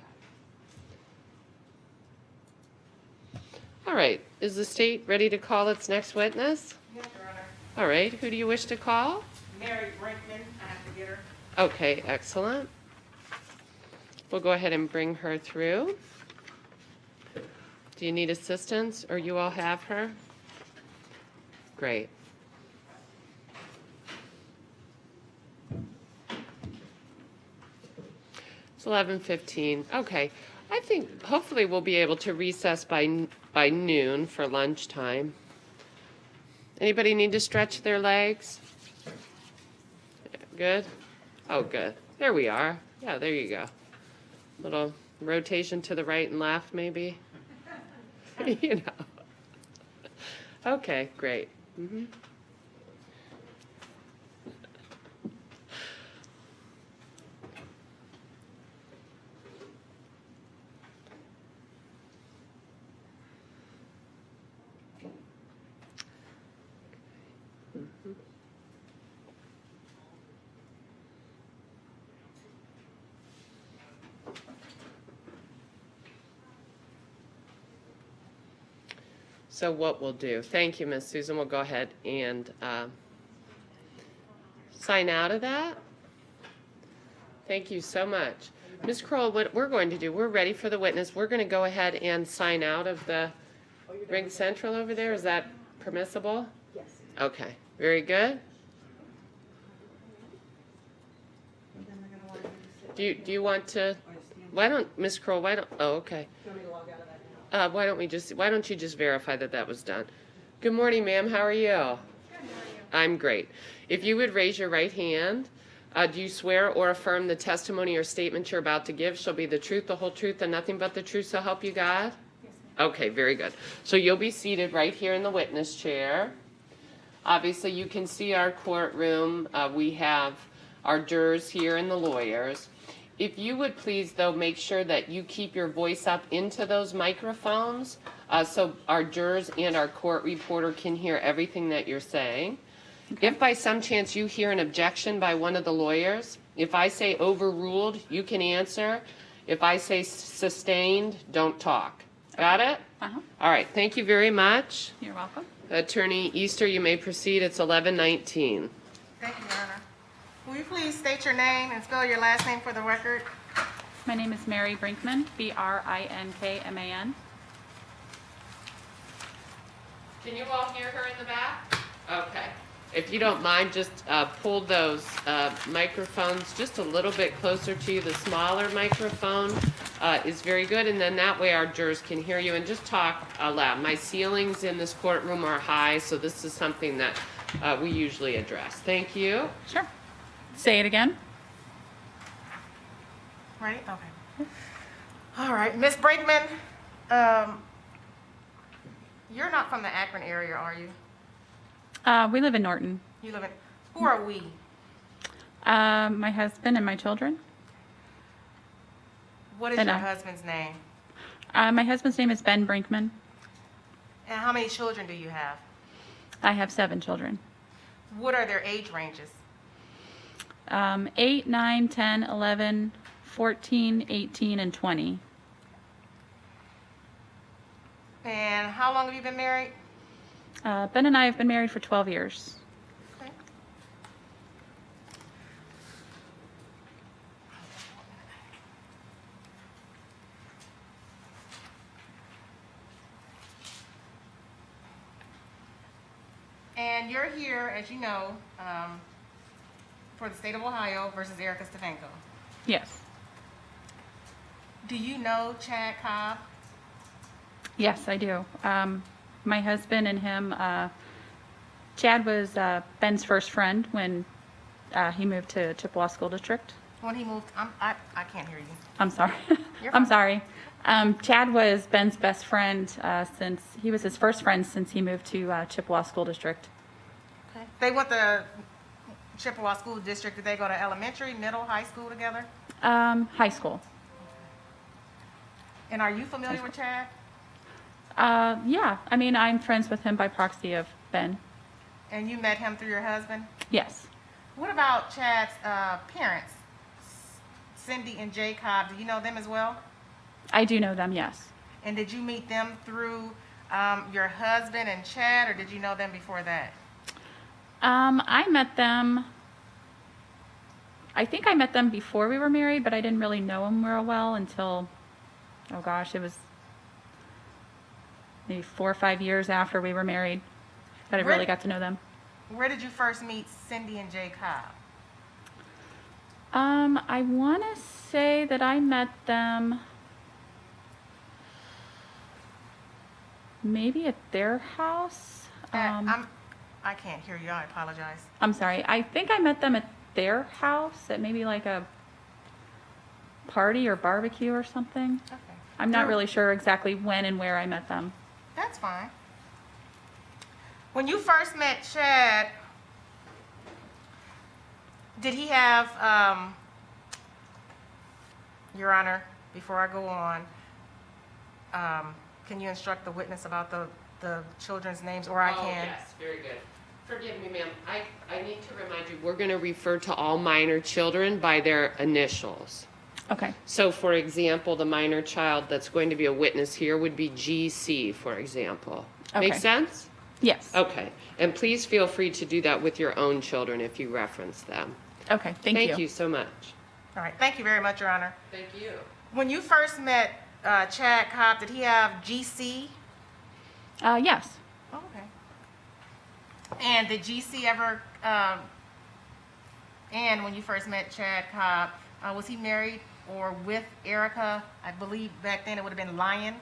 All right, is the state ready to call its next witness? Yes, Your Honor. All right, who do you wish to call? Mary Rittman, I have to get her. Okay, excellent. We'll go ahead and bring her through. Do you need assistance, or you all have her? Great. It's 11:15. Okay, I think hopefully we'll be able to recess by noon for lunchtime. Anybody need to stretch their legs? Good? Oh, good. There we are. Yeah, there you go. Little rotation to the right and left, maybe. You know. Okay, great. Mm-hmm. So what we'll do, thank you, Miss Susan, we'll go ahead and sign out of that. Thank you so much. Ms. Kroll, what we're going to do, we're ready for the witness. We're going to go ahead and sign out of the Ring Central over there. Is that permissible? Yes. Okay, very good. Do you want to, why don't, Ms. Kroll, why don't, oh, okay. Why don't you just verify that that was done? Good morning, ma'am. How are you? Good, how are you? I'm great. If you would raise your right hand, do you swear or affirm the testimony or statement you're about to give shall be the truth, the whole truth, and nothing but the truth, so help you God? Yes, ma'am. Okay, very good. So you'll be seated right here in the witness chair. Obviously, you can see our courtroom. We have our jurors here and the lawyers. If you would please, though, make sure that you keep your voice up into those microphones so our jurors and our court reporter can hear everything that you're saying. Okay. If by some chance you hear an objection by one of the lawyers, if I say overruled, you can answer, If I say sustained, don't talk. Got it? Uh-huh. All right, thank you very much. You're welcome. Attorney Easter, you may proceed. It's 11:19. Thank you, Your Honor. Will you please state your name and spell your last name for the record? My name is Mary Brinkman, Brinkman. Can you all hear her in the back? Okay. If you don't mind, just pull those microphones just a little bit closer to you. The smaller microphone is very good, and then that way our jurors can hear you, and just talk loud. My ceilings in this courtroom are high, so this is something that we usually address. Thank you. Sure. Say it again. Ready? Okay. All right, Ms. Brinkman, you're not from the Akron area, are you? We live in Norton. You live in, who are we? My husband and my children. What is And your I. husband's name? My husband's name is Ben Brinkman. And how many children do you have? I have 7 children. What are their age ranges? 8, 9, 10, 11, 14, 18, and 20. And how long have you been married? Ben and I have been married for 12 years. Okay. And you're here, as you know, for the state of Ohio versus Erica Stefanko. Yes. Do you know Chad Cobb? Yes, I do. My husband and him, Chad was Ben's first friend when he moved to Chippewa School District. When he moved, I can't hear you. I'm sorry. You're I'm fine. sorry. Chad was Ben's best friend since he was his first friend since he moved to Chippewa School District. Okay. They went to Chippewa School District. Did they go to elementary, middle, high school together? High school. And are you familiar with Chad? Yeah, I mean, I'm friends with him by proxy of Ben. And you met him through your husband? Yes. What about Chad's parents, Cindee and Jay Cobb? Do you know them as well? I do know them, yes. And did you meet them through your husband and Chad, or did you know them before that? I met them, I think I met them before we were married, but I didn't really know them real well until, oh gosh, it was maybe 4 or 5 years after we were married that I really got to know them. Where did you first meet Cindee and Jay Cobb? I want to say that I met them maybe at their house. I can't hear you. I apologize. I'm sorry. I think I met them at their house at maybe like a party or barbecue or something. Okay. I'm not really sure exactly when and where I met them. That's fine. When you first met Chad, did he have, Your Honor, before I go on, can you instruct the witness about the children's names, or I Oh, can? yes, very good. Forgive me, ma'am. I need to remind you, we're going to refer to all minor children by their initials. Okay. So, for example, the minor child that's going to be a witness here would be GC, for example. Make Okay. sense? Yes. Okay. And please feel free to do that with your own children if you reference them. Okay. Thank you. Thank you so much. All right, thank you very much, Your Honor. Thank you. When you first met Chad Cobb, did he have GC? Yes. Oh, okay. And did GC ever, and when you first met Chad Cobb, was he married or with Erica? I believe back then it would have been Lion.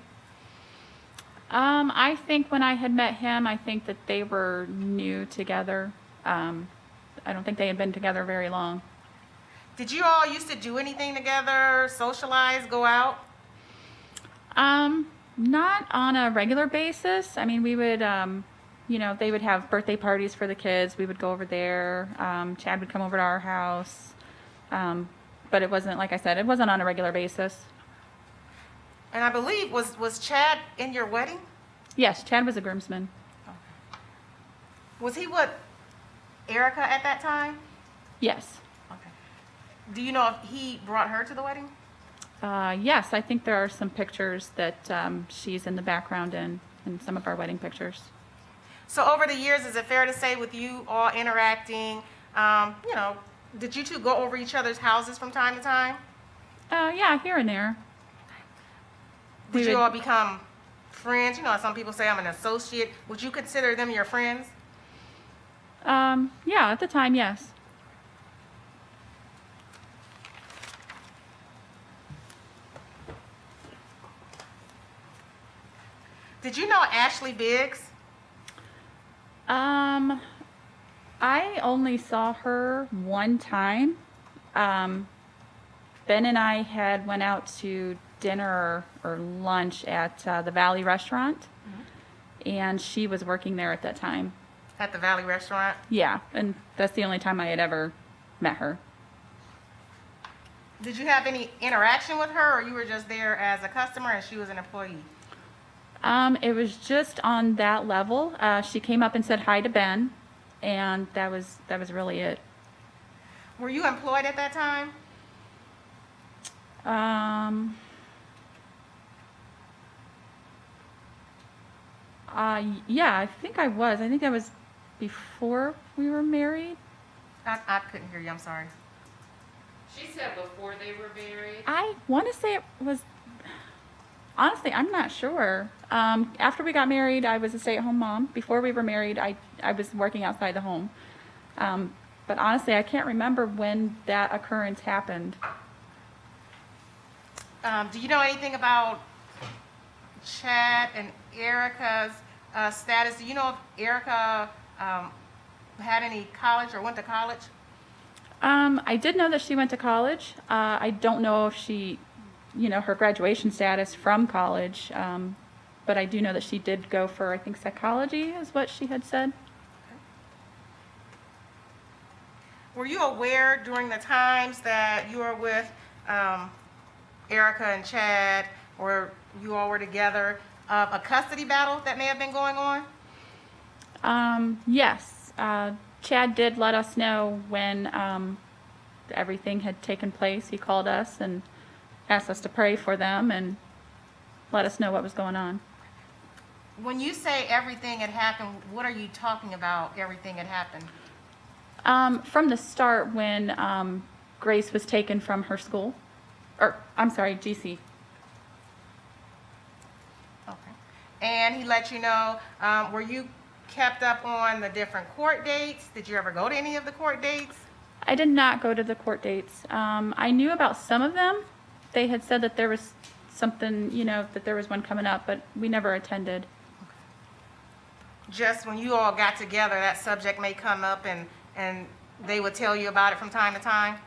I think when I had met him, I think that they were new together. I don't think they had been together very long. Did you all used to do anything together, socialize, go out? Not on a regular basis. I mean, we would, they would have birthday parties for the kids. We would go over there. Chad would come over to our house. But it wasn't, like I said, it wasn't on a regular basis. And I believe, was Chad in your wedding? Yes, Chad was a groomsman. Was he with Erica at that time? Yes. Okay. Do you know if he brought her to the wedding? Yes, I think there are some pictures that she's in the background in some of our wedding pictures. So over the years, is it fair to say with you all interacting, you know, did you two go over each other's houses from time to time? Yeah, here and there. Did We you would- all become friends? You know, some people say I'm an associate. Would you consider them your friends? Yeah, at the time, yes. Did you know Ashley Biggs? I only saw her one time. Ben and I had went out to dinner or lunch at the Valley Restaurant, and she was working there at that time. At the Valley Restaurant? Yeah, and that's the only time I had ever met her. Did you have any interaction with her, or you were just there as a customer and she was an employee? It was just on that level. She came up and said hi to Ben, and that was really it. Were you employed at that time? Yeah, I think I was. I think that was before we were married. I couldn't hear you, I'm sorry. She said before they were married. I want to say it was, honestly, I'm not sure. After we got married, I was a stay-at-home mom. Before we were married, I was working outside the home. But honestly, I can't remember when that occurrence happened. Do you know anything about Chad and Erica's status? Do you know if Erica had any college or went to college? I did know that she went to college. I don't know if she, her graduation status from college, but I do know that she did go for, I think, psychology is what she had said. Were you aware during the times that you were with Erica and Chad, or you all were together, of a custody battle that may have been going on? Yes. Chad did let us know when everything had taken place. He called us and asked us to pray for them and let us know what was going on. When you say everything had happened, what are you talking about, everything had happened? From the start, when Grace was taken from her school, or I'm sorry, GC. Okay. And he let you know, were you kept up on the different court dates? Did you ever go to any of the court dates? I did not go to the court dates. I knew about some of them. They had said that there was something, that there was one coming up, but we never attended. Just when you all got together, that subject may come up and they would tell you about it from time to time?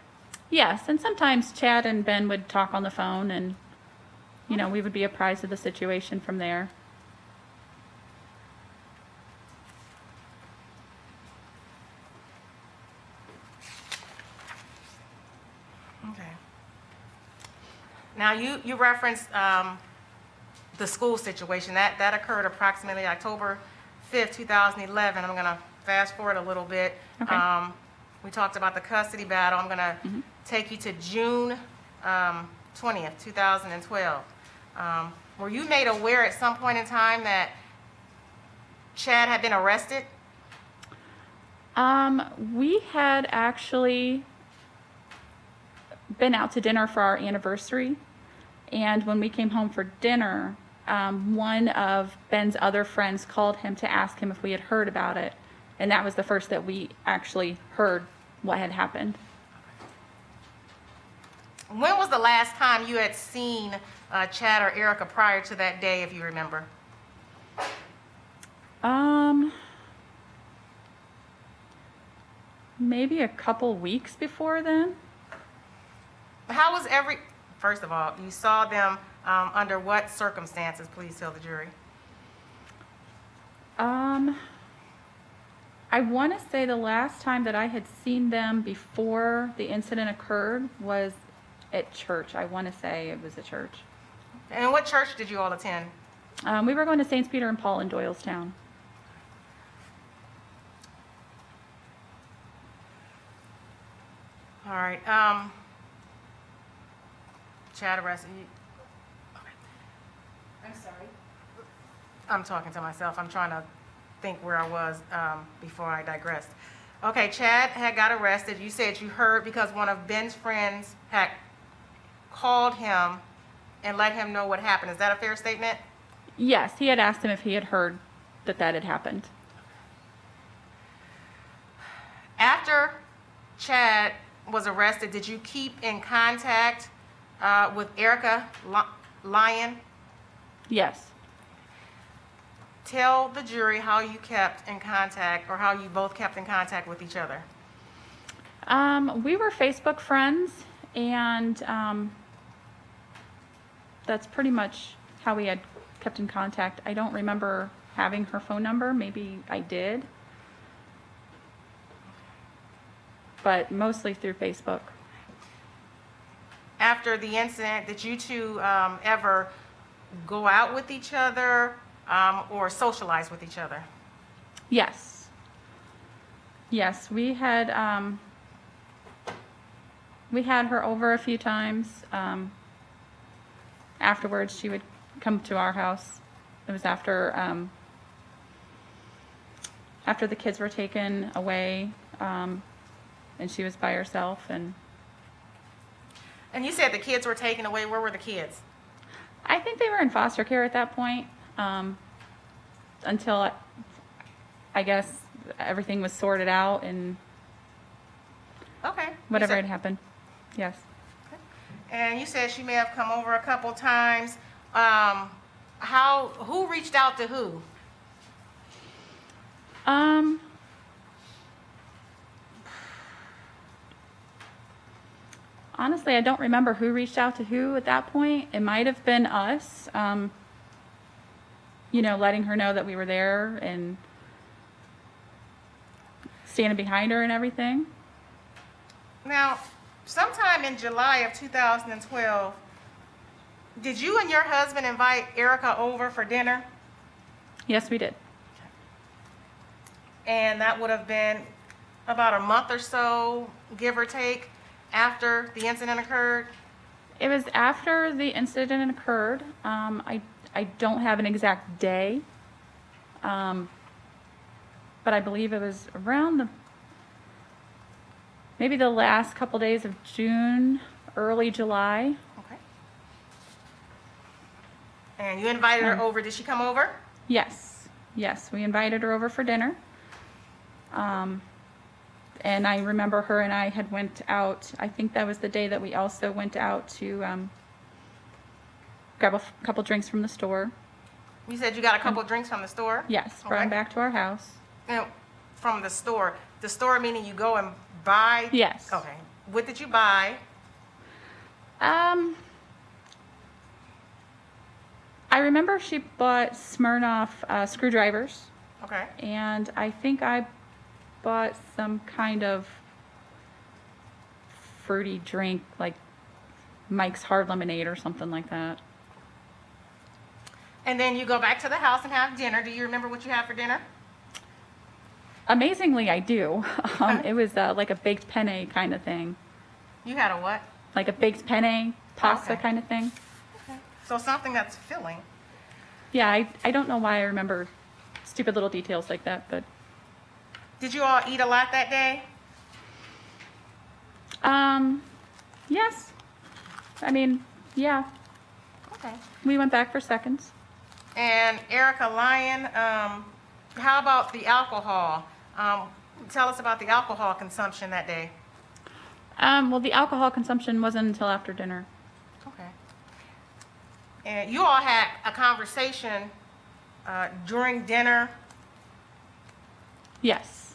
Yes, and sometimes Chad and Ben would talk on the phone and, we would be apprised of the situation from there. Okay. Now, you referenced the school situation. That occurred approximately October 5th, 2011. I'm going to fast forward a little bit. Okay. We talked about the custody battle. I'm going to take you to June 20th, 2012. Were you made aware at some point in time that Chad had been arrested? We had actually been out to dinner for our anniversary, and when we came home for dinner, one of Ben's other friends called him to ask him if we had heard about it, and that was the first that we actually heard what had happened. When was the last time you had seen Chad or Erica prior to that day, if you remember? Maybe a couple weeks before then. How was first of all, you saw them under what circumstances? Please tell the jury. I want to say the last time that I had seen them before the incident occurred was at church. I want to say it was at church. And what church did you all attend? We were going to St. Peter and Paul in Doylestown. All right. Chad arrested you. I'm sorry. I'm talking to myself. I'm trying to think where I was before I digressed. Okay, Chad had got arrested. You said you heard because one of Ben's friends had called him and let him know what happened. Is that a fair statement? Yes, he had asked him if he had heard that that had happened. After Chad was arrested, did you keep in contact with Erica Lyon? Yes. Tell the jury how you kept in contact, or how you both kept in contact with each other. We were Facebook friends, and that's pretty much how we had kept in contact. I don't remember having her phone number. Maybe I did. But mostly through Facebook. After the incident, did you two ever go out with each other or socialize with each other? Yes. Yes, we had her over a few times. Afterwards, she would come to our house. It was after the kids were taken away, and she was by herself. And you said the kids were taken away. Where were the kids? I think they were in foster care at that point, until I guess everything was sorted out and Okay. whatever had happened. Yes. And you said she may have come over a couple times. Who reached out to who? Honestly, I don't remember who reached out to who at that point. It might have been us, letting her know that we were there and standing behind her and everything. Now, sometime in July of 2012, did you and your husband invite Erica over for dinner? Yes, we did. And that would have been about a month or so, give or take, after the incident occurred? It was after the incident occurred. I don't have an exact day, but I believe it was around maybe the last couple days of June, early July. Okay. And you invited her over. Did she come over? Yes, we invited her over for dinner. And I remember her and I had went out. I think that was the day that we also went out to grab a couple drinks from the store. You said you got a couple drinks from the store? Yes, brought them Okay. back to our house. Now, from the store. The store meaning you go and buy? Yes. Okay. What did you buy? I remember she bought Smirnoff screwdrivers, Okay. and I think I bought some kind of fruity drink, like Mike's Hard Lemonade or something like that. And then you go back to the house and have dinner. Do you remember what you had for dinner? Amazingly, I do. It was like a baked penne kind of thing. You had a what? Like a baked penne pasta Okay. kind of thing. Okay. So something that's filling. Yeah, I don't know why I remember stupid little details like that, but Did you all eat a lot that day? yes. I mean, yeah, Okay. we went back for seconds. And Erica Lyon, how about the alcohol? Tell us about the alcohol consumption that day. Well, the alcohol consumption wasn't until after dinner. Okay. And you all had a conversation during dinner. Yes.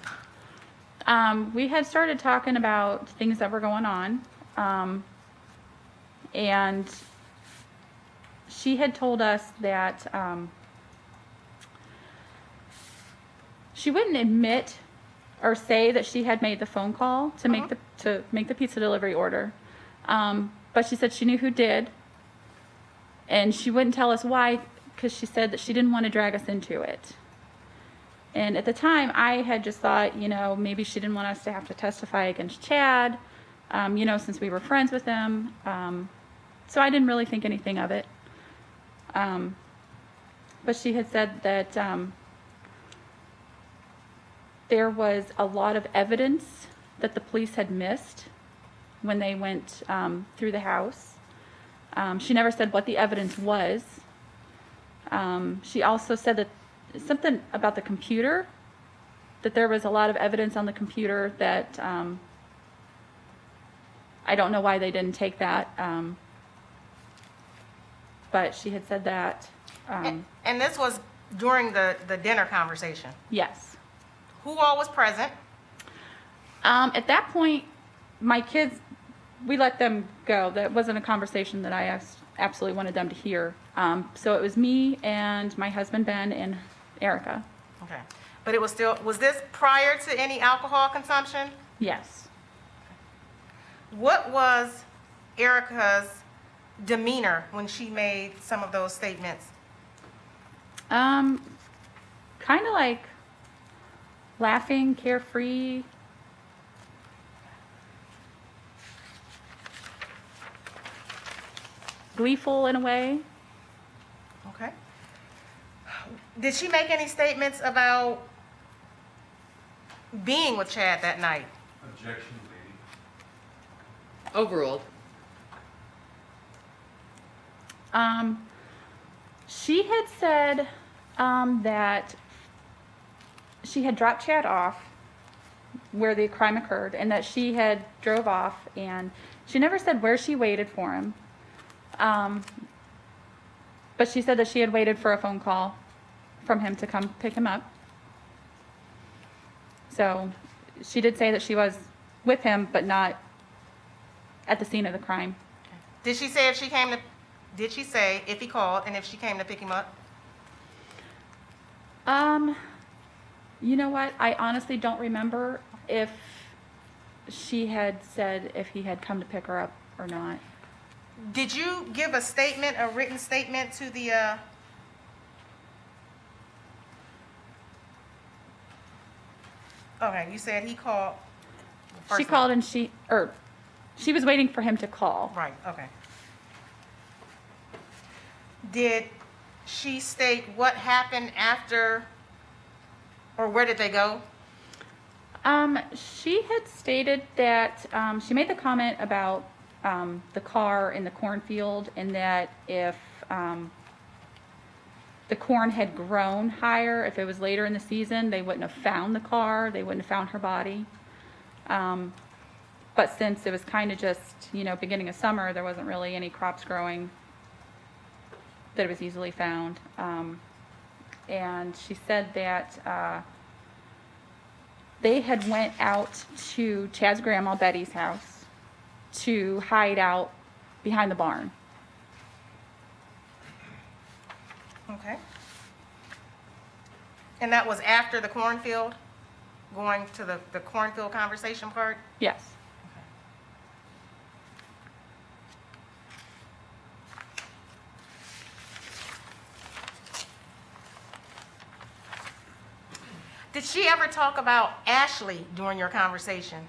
We had started talking about things that were going on, and she had told us that she wouldn't admit or say that she had made the phone call to make the pizza delivery order, but she said she knew who did, and she wouldn't tell us why, because she said that she didn't want to drag us into it. And at the time, I had just thought, maybe she didn't want us to have to testify against Chad, since we were friends with him. so I didn't really think anything of it. But she had said that there was a lot of evidence that the police had missed when they went through the house. She never said what the evidence was. She also said that something about the computer, that there was a lot of evidence on the computer that I don't know why they didn't take that, but she had said that. And this was during the dinner conversation. Yes. Who all was present? At that point, my kids, we let them go. That wasn't a conversation that I absolutely wanted them to hear. So it was me and my husband, Ben, and Erica. Okay. But it was still, was this prior to any alcohol consumption? Yes. What was Erica's demeanor when she made some of those statements? Kind of like laughing, carefree. Gleeful in a way. Okay. Did she make any statements about being with Chad that night? Objection, lady. Overruled. She had said that she had dropped Chad off where the crime occurred, and that she had drove off, and she never said where she waited for him. But she said that she had waited for a phone call from him to come pick him up. So she did say that she was with him, but not at the scene of the crime. Did she say if she came to, did she say if he called and if she came to pick him up? You know what? I honestly don't remember if she had said if he had come to pick her up or not. Did you give a statement, a written statement to the, okay, you said he called. She called and she was waiting for him to call. Right, okay. Did she state what happened after, or where did they go? She had stated that she made the comment about the car in the cornfield, and that if the corn had grown higher, if it was later in the season, they wouldn't have found the car, they wouldn't have found her body. But since it was kind of just, beginning of summer, there wasn't really any crops growing, that it was easily found. And she said that they had went out to Chad's grandma Betty's house to hide out behind the barn. Okay. And that was after the cornfield, going to the cornfield conversation part? Yes. Did she ever talk about Ashley during your conversation?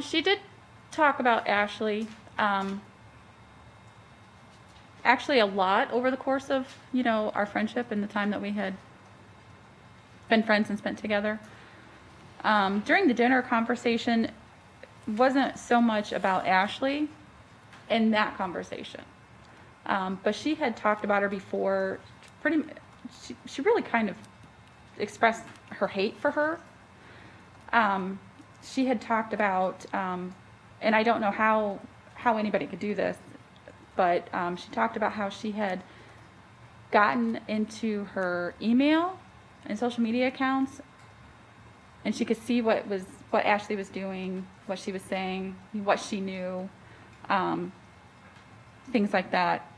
She did talk about Ashley, actually a lot over the course of, our friendship and the time that we had been friends and spent together. During the dinner conversation, wasn't so much about Ashley in that conversation. But she had talked about her before. She really kind of expressed her hate for her. She had talked about, and I don't know how anybody could do this, but she talked about how she had gotten into her email and social media accounts, and she could see what Ashley was doing, what she was saying, what she knew, things like that.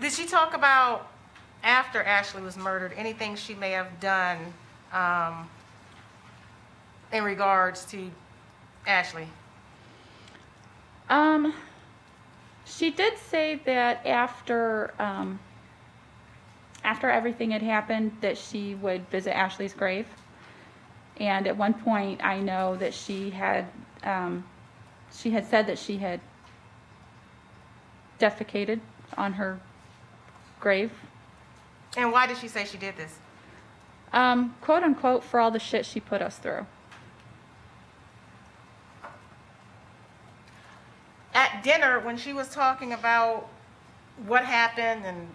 Did she talk about, after Ashley was murdered, anything she may have done in regards to Ashley? She did say that after everything had happened, that she would visit Ashley's grave. And at one point, I know that she had she had said that she had defecated on her grave. And why did she say she did this? Quote unquote, for all the shit she put us through. At dinner, when she was talking about what happened and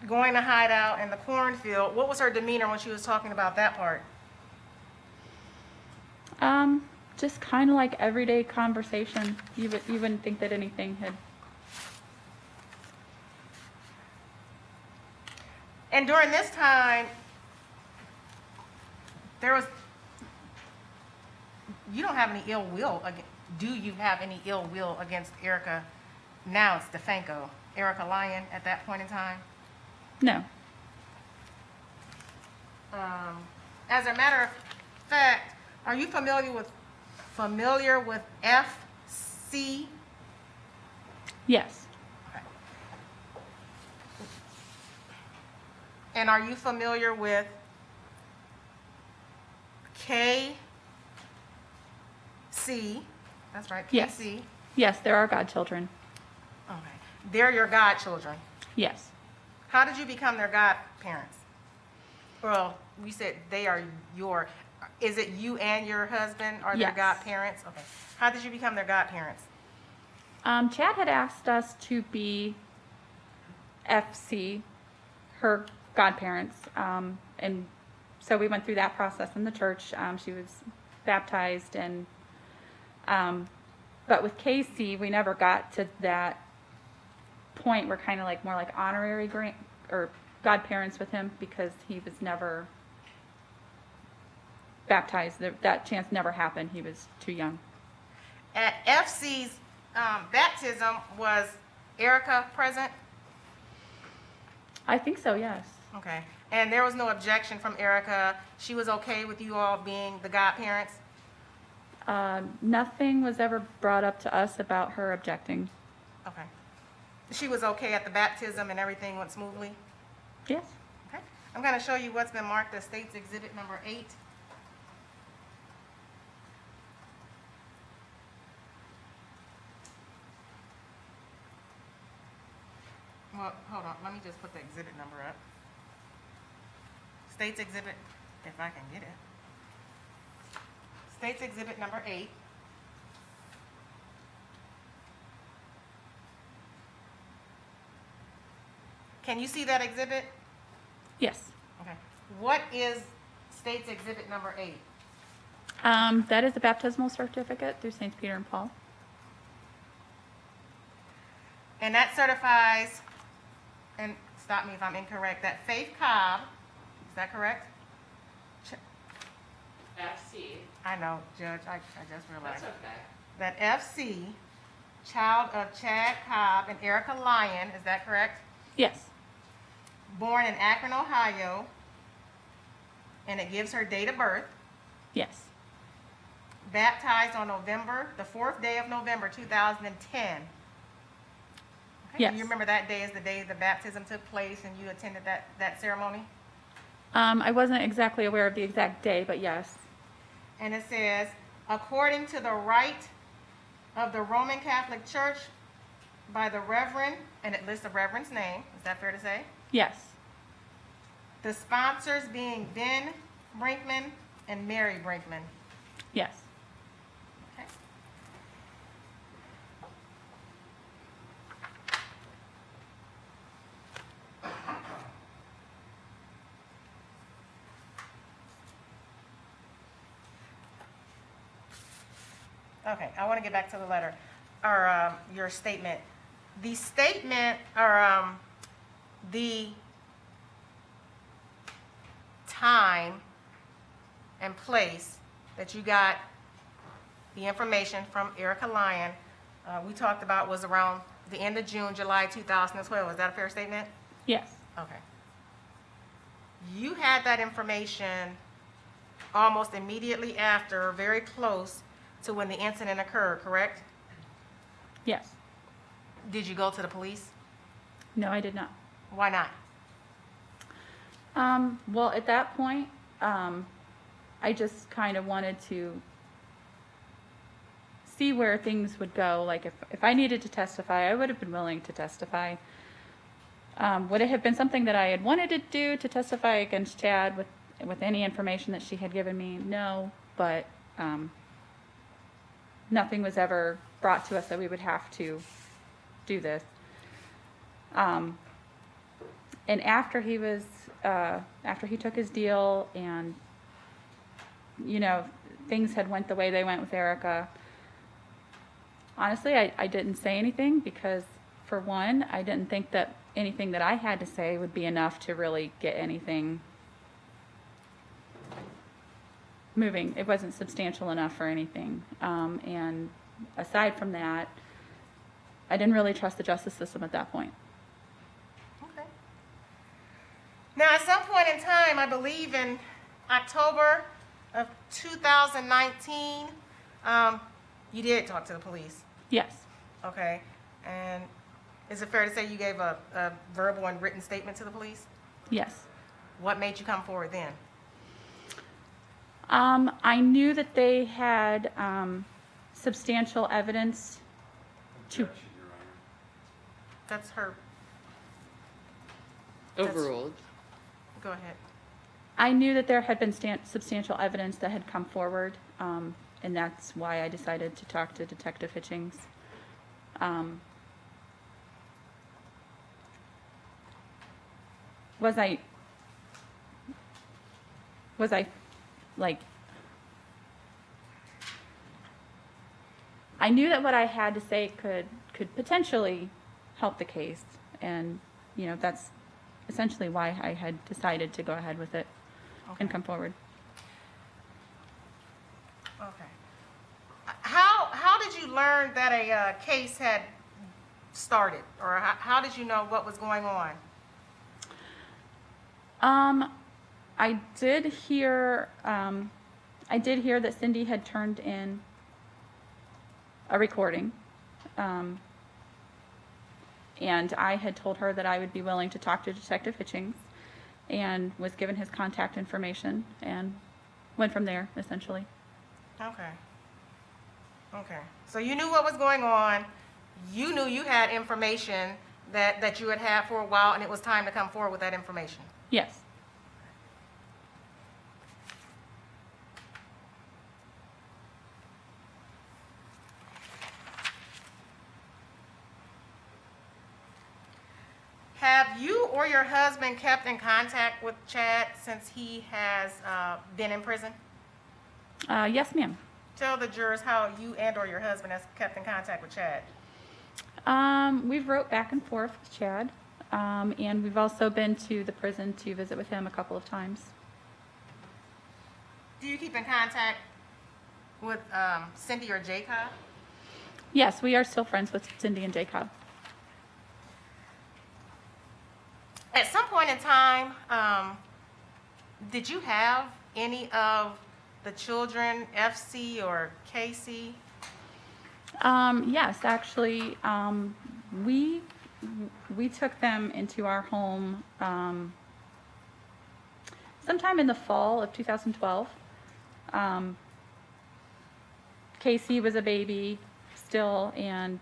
going to hide out in the cornfield, what was her demeanor when she was talking about that part? Just kind of like everyday conversation. You wouldn't think that anything had. And during this time, you don't have any ill will, do you have any ill will against Erica? Now it's Stefanko, Erica Lyon at that point in time? No. As a matter of fact, are you familiar with FC? Yes. And are you familiar with KC? That's right, Yes. KC. Yes, there are godchildren. Okay. They're your godchildren. Yes. How did you become their godparents? Well, you said they are your, is it you and your husband are their Yes. godparents? Okay. How did you become their godparents? Chad had asked us to be FC, her godparents, and so we went through that process in the church. She was baptized, and but with Casey, we never got to that point. We're kind of like more like honorary or godparents with him because he was never baptized. That chance never happened. He was too young. At FC's baptism, was Erica present? I think so, yes. Okay. And there was no objection from Erica. She was okay with you all being the godparents? Nothing was ever brought up to us about her objecting. Okay. She was okay at the baptism and everything went smoothly? Yes. Okay. I'm going to show you what's been marked as State's Exhibit number 8. Well, hold on. Let me just put the exhibit number up. State's Exhibit, if I can get it. State's Exhibit number 8. Can you see that exhibit? Yes. Okay. What is State's Exhibit number 8? That is a baptismal certificate through St. Peter and Paul. And that certifies, and stop me if I'm incorrect, that Faith Cobb, is that correct? FC, I know, Judge, I just realized. that's okay. That FC, child of Chad Cobb and Erica Lyon, is that correct? Yes. Born in Akron, Ohio, and it gives her date of birth. Yes. Baptized on the 4th day of November, 2010. Okay, Yes. Do you remember that day as the day the baptism took place and you attended that ceremony? I wasn't exactly aware of the exact day, but yes. And it says, according to the rite of the Roman Catholic Church by the Reverend, and it lists the Reverend's name, is that fair to say? Yes. The sponsors being Ben Brinkman and Mary Brinkman. Yes. Okay. Okay, I want to get back to the letter, or your statement. The statement, or the time and place that you got the information from Erica Lyon, we talked about was around the end of June, July 2012. Is that a fair statement? Yes. Okay. You had that information almost immediately after, very close to when the incident occurred, correct? Yes. Did you go to the police? No, I did not. Why not? Well, at that point, I just kind of wanted to see where things would go. Like if I needed to testify, I would have been willing to testify. Would it have been something that I had wanted to do, to testify against Chad with any information that she had given me? No, but nothing was ever brought to us that we would have to do this. And after he took his deal and, you know, things had went the way they went with Erica, honestly, I didn't say anything because, for one, I didn't think that anything that I had to say would be enough to really get anything moving. It wasn't substantial enough for anything. And aside from that, I didn't really trust the justice system at that point. Okay. Now, at some point in time, I believe in October of 2019, you did talk to the police. Yes. Okay. And is it fair to say you gave a verbal and written statement to the police? Yes. What made you come forward then? I knew that they had substantial evidence to. Objection, Your Honor. That's her. Overruled. Go ahead. I knew that there had been substantial evidence that had come forward, and that's why I decided to talk to Detective Hitchings. Was I like, I knew that what I had to say could potentially help the case, and you know, that's essentially why I had decided to go ahead with it and come forward. Okay. How did you learn that a case had started, or how did you know what was going on? I did hear that Cindee had turned in a recording, and I had told her that I would be willing to talk to Detective Hitchings, and was given his contact information, and went from there, essentially. Okay. Okay. So you knew what was going on. You knew you had information that you had had for a while, and it was time to come forward with that information. Yes. Have you or your husband kept in contact with Chad since he has been in prison? Yes, ma'am. Tell the jurors how you and or your husband has kept in contact with Chad. We've wrote back and forth with Chad, and we've also been to the prison to visit with him a couple of times. Do you keep in contact with Cindee or Jacob? Yes, we are still friends with Cindee and Jacob. At some point in time, did you have any of the children, FC or Casey? Yes, actually, we took them into our home sometime in the fall of 2012. Casey was a baby still, and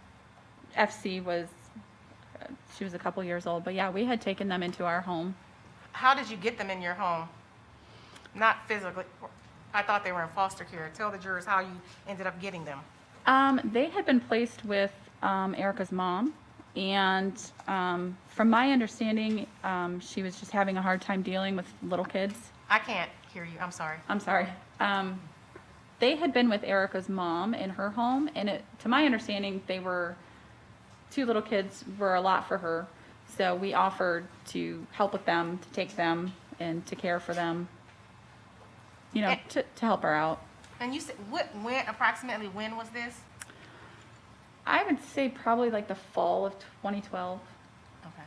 FC was, she was a couple years old. But yeah, we had taken them into our home. How did you get them in your home? Not physically. I thought they were in foster care. Tell the jurors how you ended up getting them. They had been placed with Erica's mom, and from my understanding, she was just having a hard time dealing with little kids. I can't hear you. I'm sorry. I'm sorry. They had been with Erica's mom in her home, and to my understanding, they were, 2 little kids were a lot for her. So we offered to help with them, to take them, and to care for them, you know, to help her out. And you said, approximately when was this? I would say probably like the fall of 2012. Okay.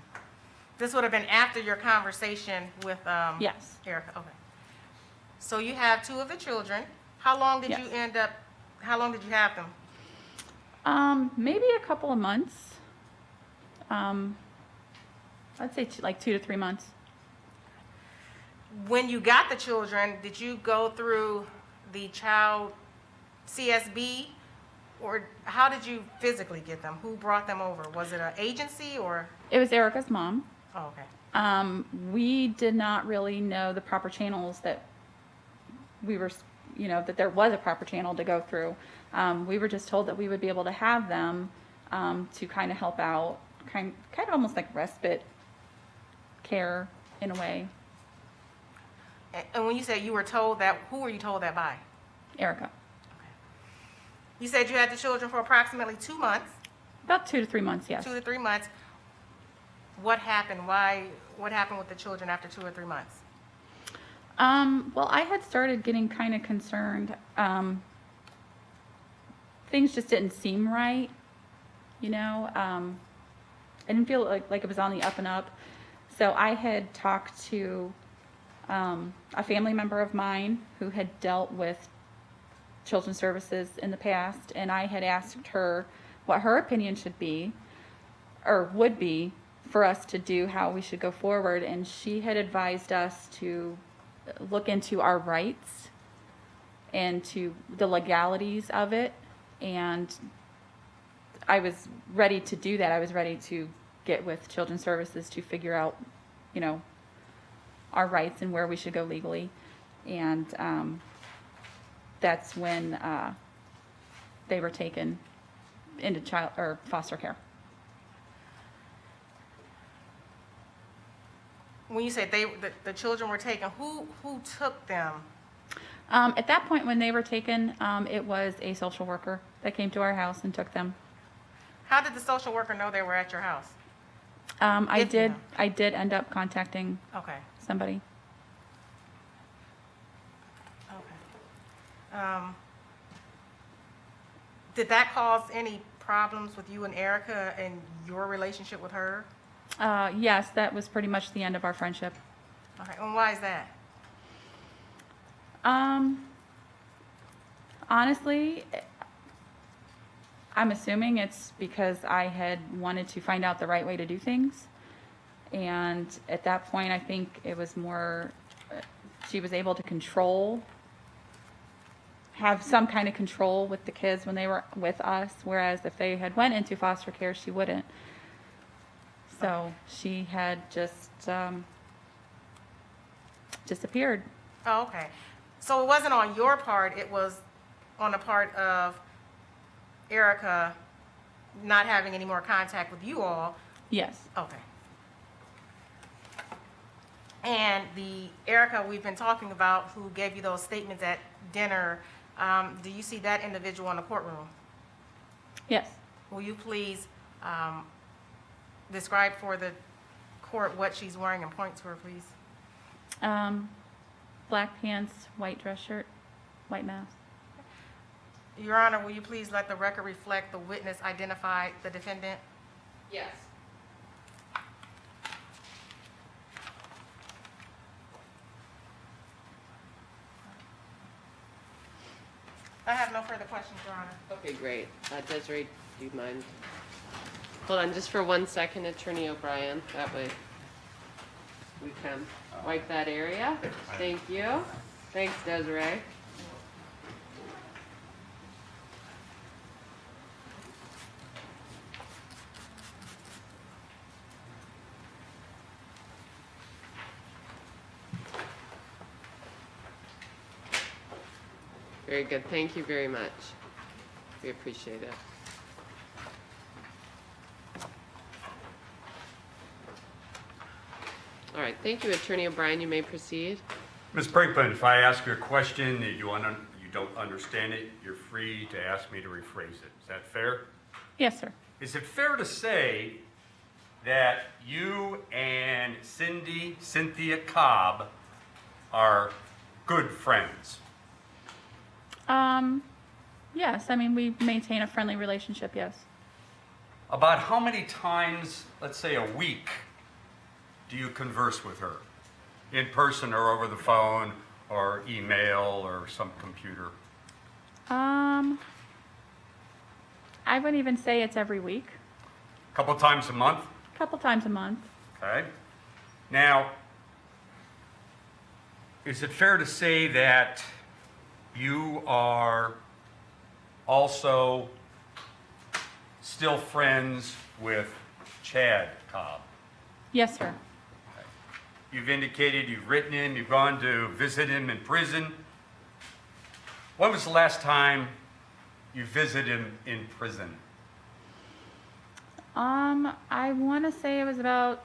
This would have been after your conversation with Yes. Erica. Okay. So you have 2 of the children. How long did Yes. you how long did you have them? Maybe a couple of months. I'd say like 2 to 3 months. When you got the children, did you go through the child CSB Or how did you physically get them? Who brought them over? Was it an agency or? It was Erica's mom. Oh, okay. We did not really know the proper channels that we were, that there was a proper channel to go through. We were just told that we would be able to have them to kind of help out, kind of almost like respite care in a way. And when you say you were told that, who were you told that by? Erica. You said you had the children for approximately 2 months, About 2 to 3 months, yes. 2 to 3 months. What happened? What happened with the children after 2 or 3 months? Well, I had started getting kind of concerned. Things just didn't seem right, I didn't feel like it was on the up and up. So I had talked to a family member of mine who had dealt with children's services in the past, and I had asked her what her opinion should be, or would be, for us to do, how we should go forward, and she had advised us to look into our rights and to the legalities of it, and I was ready to do that. I was ready to get with Children's Services to figure out, our rights and where we should go legally, and that's when they were taken into child or foster care. When you said the children were taken, who took them? At that point, when they were taken, it was a social worker that came to our house and took them. How did the social worker know they were at your house? I If you know. did end up contacting Okay. somebody. Okay. Did that cause any problems with you and Erica and your relationship with her? Yes, that was pretty much the end of our friendship. Okay, and why is that? Honestly, I'm assuming it's because I had wanted to find out the right way to do things. And at that point, I think it was more, she was able to have some kind of control with the kids when they were with us, whereas if they had went into foster care, she wouldn't. So she had just disappeared. Oh, okay. So it wasn't on your part, it was on the part of Erica not having any more contact with you all? Yes. Okay. And the Erica we've been talking about who gave you those statements at dinner, do you see that individual in the courtroom? Yes. Will you please describe for the court what she's wearing and point to her, please? Black pants, white dress shirt, white mask. Your Honor, will you please let the record reflect the witness identified the defendant? Yes. I have no further questions, Your Honor. Okay, great. Desiree, do you mind? Hold on just for 1 second, Attorney O'Brien. That way we can wipe that area. Thank you. Thanks, Desiree. Very good. Thank you very much. We appreciate it. All right. Thank you, Attorney O'Brien. You may proceed. Ms. Brinkman, if I ask you a question that you don't understand it, you're free to ask me to rephrase it. Is that fair? Yes, sir. Is it fair to say that you and Cynthia Cobb are good friends? Yes. I mean, we maintain a friendly relationship, yes. About how many times, let's say a week, do you converse with her? In person or over the phone or email or some computer? I wouldn't even say it's every week. A couple times a month? A couple times a month. Okay. Now, is it fair to say that you are also still friends with Chad Cobb? Yes, sir. You've indicated you've written him, you've gone to visit him in prison. When was the last time you visited him in prison? I want to say it was about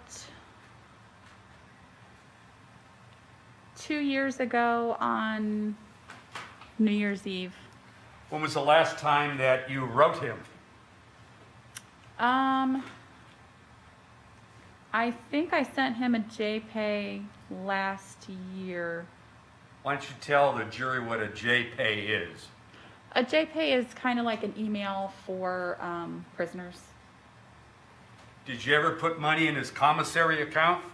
2 years ago on New Year's Eve. When was the last time that you wrote him? I think I sent him a JPay last year. Why don't you tell the jury what a JPay is? A JPay is kind of like an email for prisoners. Did you ever put money in his commissary account?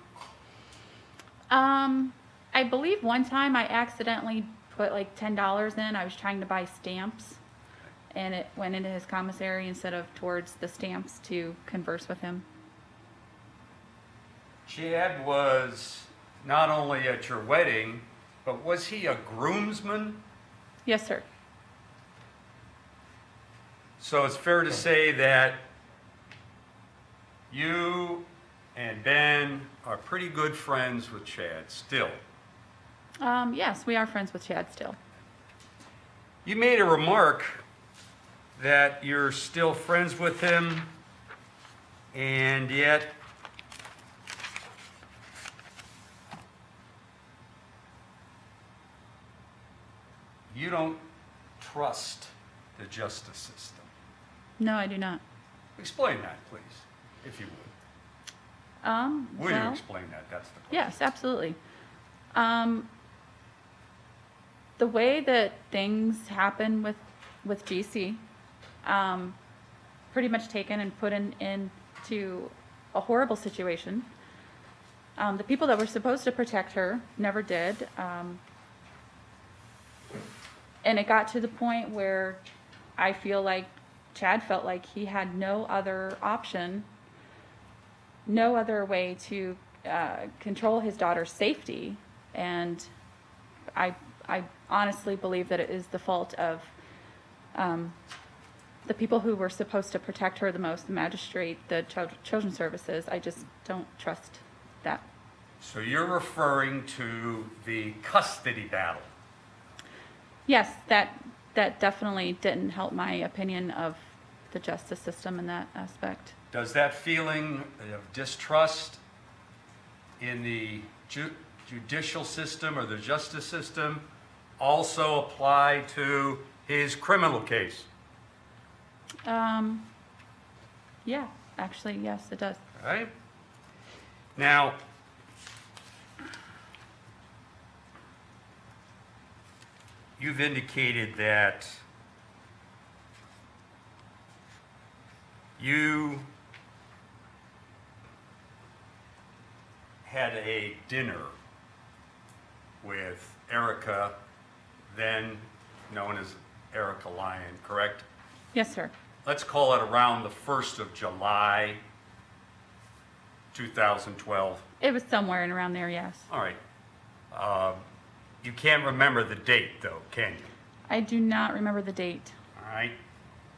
I believe one time I accidentally put like $10 in. I was trying to buy stamps, and it went into his commissary instead of towards the stamps to converse with him. Chad was not only at your wedding, but was he a groomsman? Yes, sir. So it's fair to say that you and Ben are pretty good friends with Chad still. Yes, we are friends with Chad still. You made a remark that you're still friends with him, and yet you don't trust the justice system. No, I do not. Explain that, please, if you would. Will you Well, explain that? That's the question. yes, absolutely. The way that things happen with GC, pretty much taken and put into a horrible situation. The people that were supposed to protect her never did. And it got to the point where I feel like Chad felt like he had no other option, no other way to control his daughter's safety. And I honestly believe that it is the fault of the people who were supposed to protect her the most, the magistrate, the children's services. I just don't trust that. So you're referring to the custody battle. Yes, that definitely didn't help my opinion of the justice system in that aspect. Does that feeling of distrust in the judicial system or the justice system also apply to his criminal case? Yeah, actually, yes, it does. All right. Now, you've indicated that you had a dinner with Erica, then known as Erica Lyon, correct? Yes, sir. Let's call it around the 1st of July, 2012. It was somewhere in around there, yes. All right. You can't remember the date, though, can you? I do not remember the date. All right.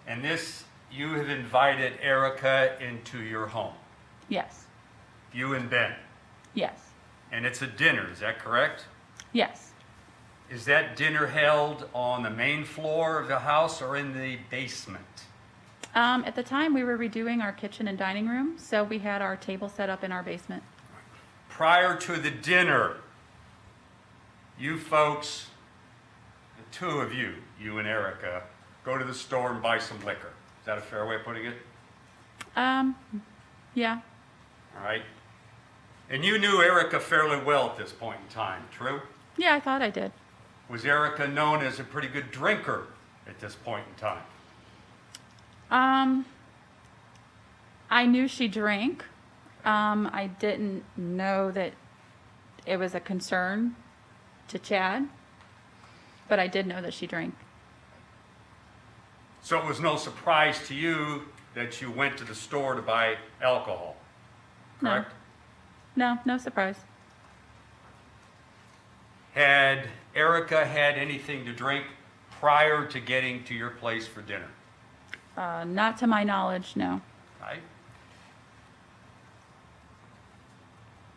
And this, you have invited Erica into your home, Yes. you and Ben. Yes. And it's a dinner, is that correct? Yes. Is that dinner held on the main floor of the house or in the basement? At the time, we were redoing our kitchen and dining room, so we had our table set up in our basement. Prior to the dinner, you folks, the two of you, you and Erica, go to the store and buy some liquor. Is that a fair way of putting it? Yeah. All right. And you knew Erica fairly well at this point in time, true? Yeah, I thought I did. Was Erica known as a pretty good drinker at this point in time? I knew she drank. I didn't know that it was a concern to Chad, but I did know that she drank. So it was no surprise to you that you went to the store to buy alcohol, correct? No, no surprise. Had Erica had anything to drink prior to getting to your place for dinner? Not to my knowledge, no. Right?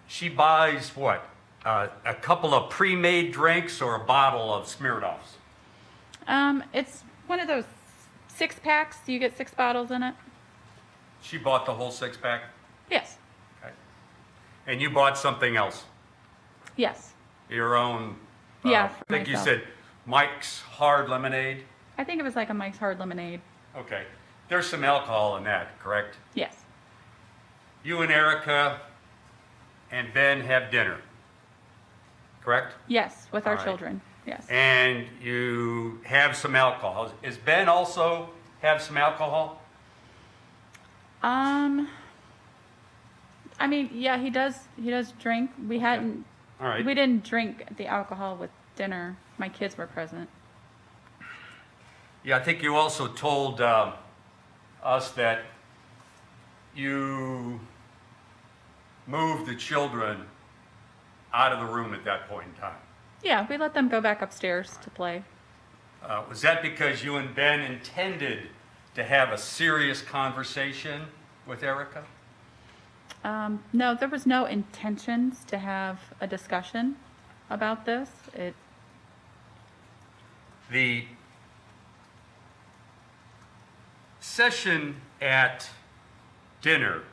She buys what? A couple of pre-made drinks or a bottle of Smirnoffs? It's one of those 6-packs. You get 6 bottles in it. She bought the whole 6-pack? Yes. Okay. And you bought something else? Yes. Your own? Yeah, I for think you myself. said Mike's Hard Lemonade? I think it was like a Mike's Hard Lemonade. Okay. There's some alcohol in that, correct? Yes. You and Erica and Ben have dinner, correct? Yes, with our All right. children. Yes. And you have some alcohol. Is Ben also have some alcohol? I mean, yeah, he does drink. We hadn't, All right. we didn't drink the alcohol with dinner. My kids were present. Yeah, I think you also told us that you moved the children out of the room at that point in time. Yeah, we let them go back upstairs to play. Was that because you and Ben intended to have a serious conversation with Erica? No, there was no intentions to have a discussion about this. The session at dinner,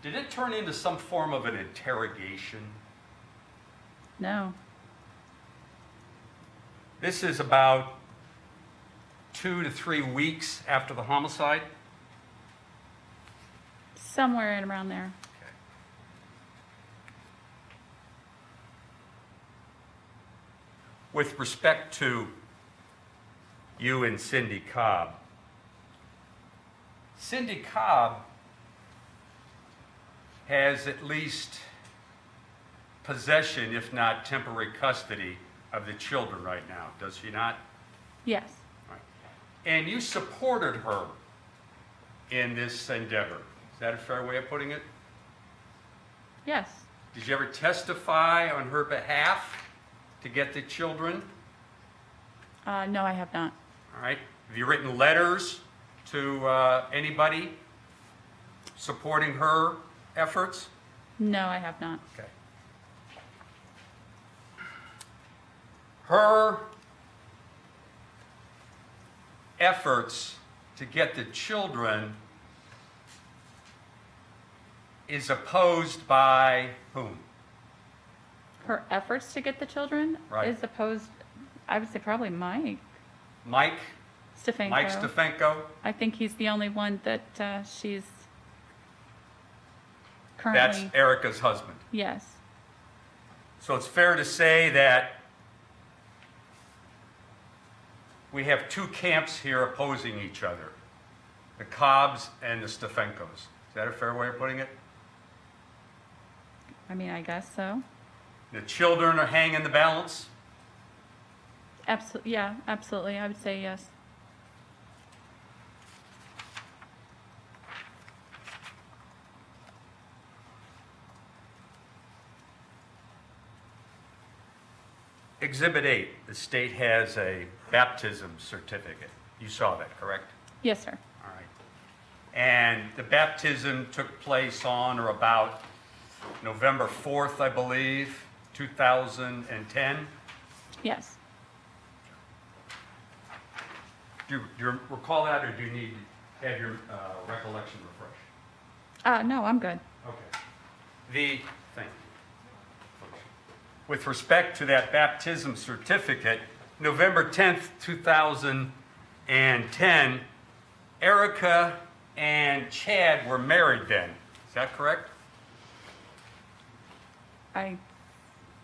did it turn into some form of an interrogation? No. This is about 2 to 3 weeks after the homicide? Somewhere in around there. Okay. With respect to you and Cindee Cobb, Cindee Cobb has at least possession, if not temporary custody, of the children right now, does she not? Yes. Right. And you supported her in this endeavor. Is that a fair way of putting it? Yes. Did you ever testify on her behalf to get the children? No, I have not. All right. Have you written letters to anybody supporting her efforts? No, I have not. Okay. Her efforts to get the children is opposed by whom? Her efforts to get the children Right. is opposed, I would say probably Mike Mike Stefanko. Stefanko? I think he's the only one that she's That's currently. Erica's husband. Yes. So it's fair to say that we have two camps here opposing each other, the Cobbs and the Stefankos. Is that a fair way of putting it? I mean, I guess so. The children are hanging the balance? Absolutely. Yeah, absolutely. I would say yes. Exhibit 8, the state has a baptism certificate. You saw that, correct? Yes, sir. All right. And the baptism took place on or about November 4th, I believe, 2010. Yes. Do you recall that, or do you need to have your recollection refreshed? No, I'm good. Okay. Thank you. With respect to that baptism certificate, November 10th, 2010, Erica and Chad were married then. Is that correct?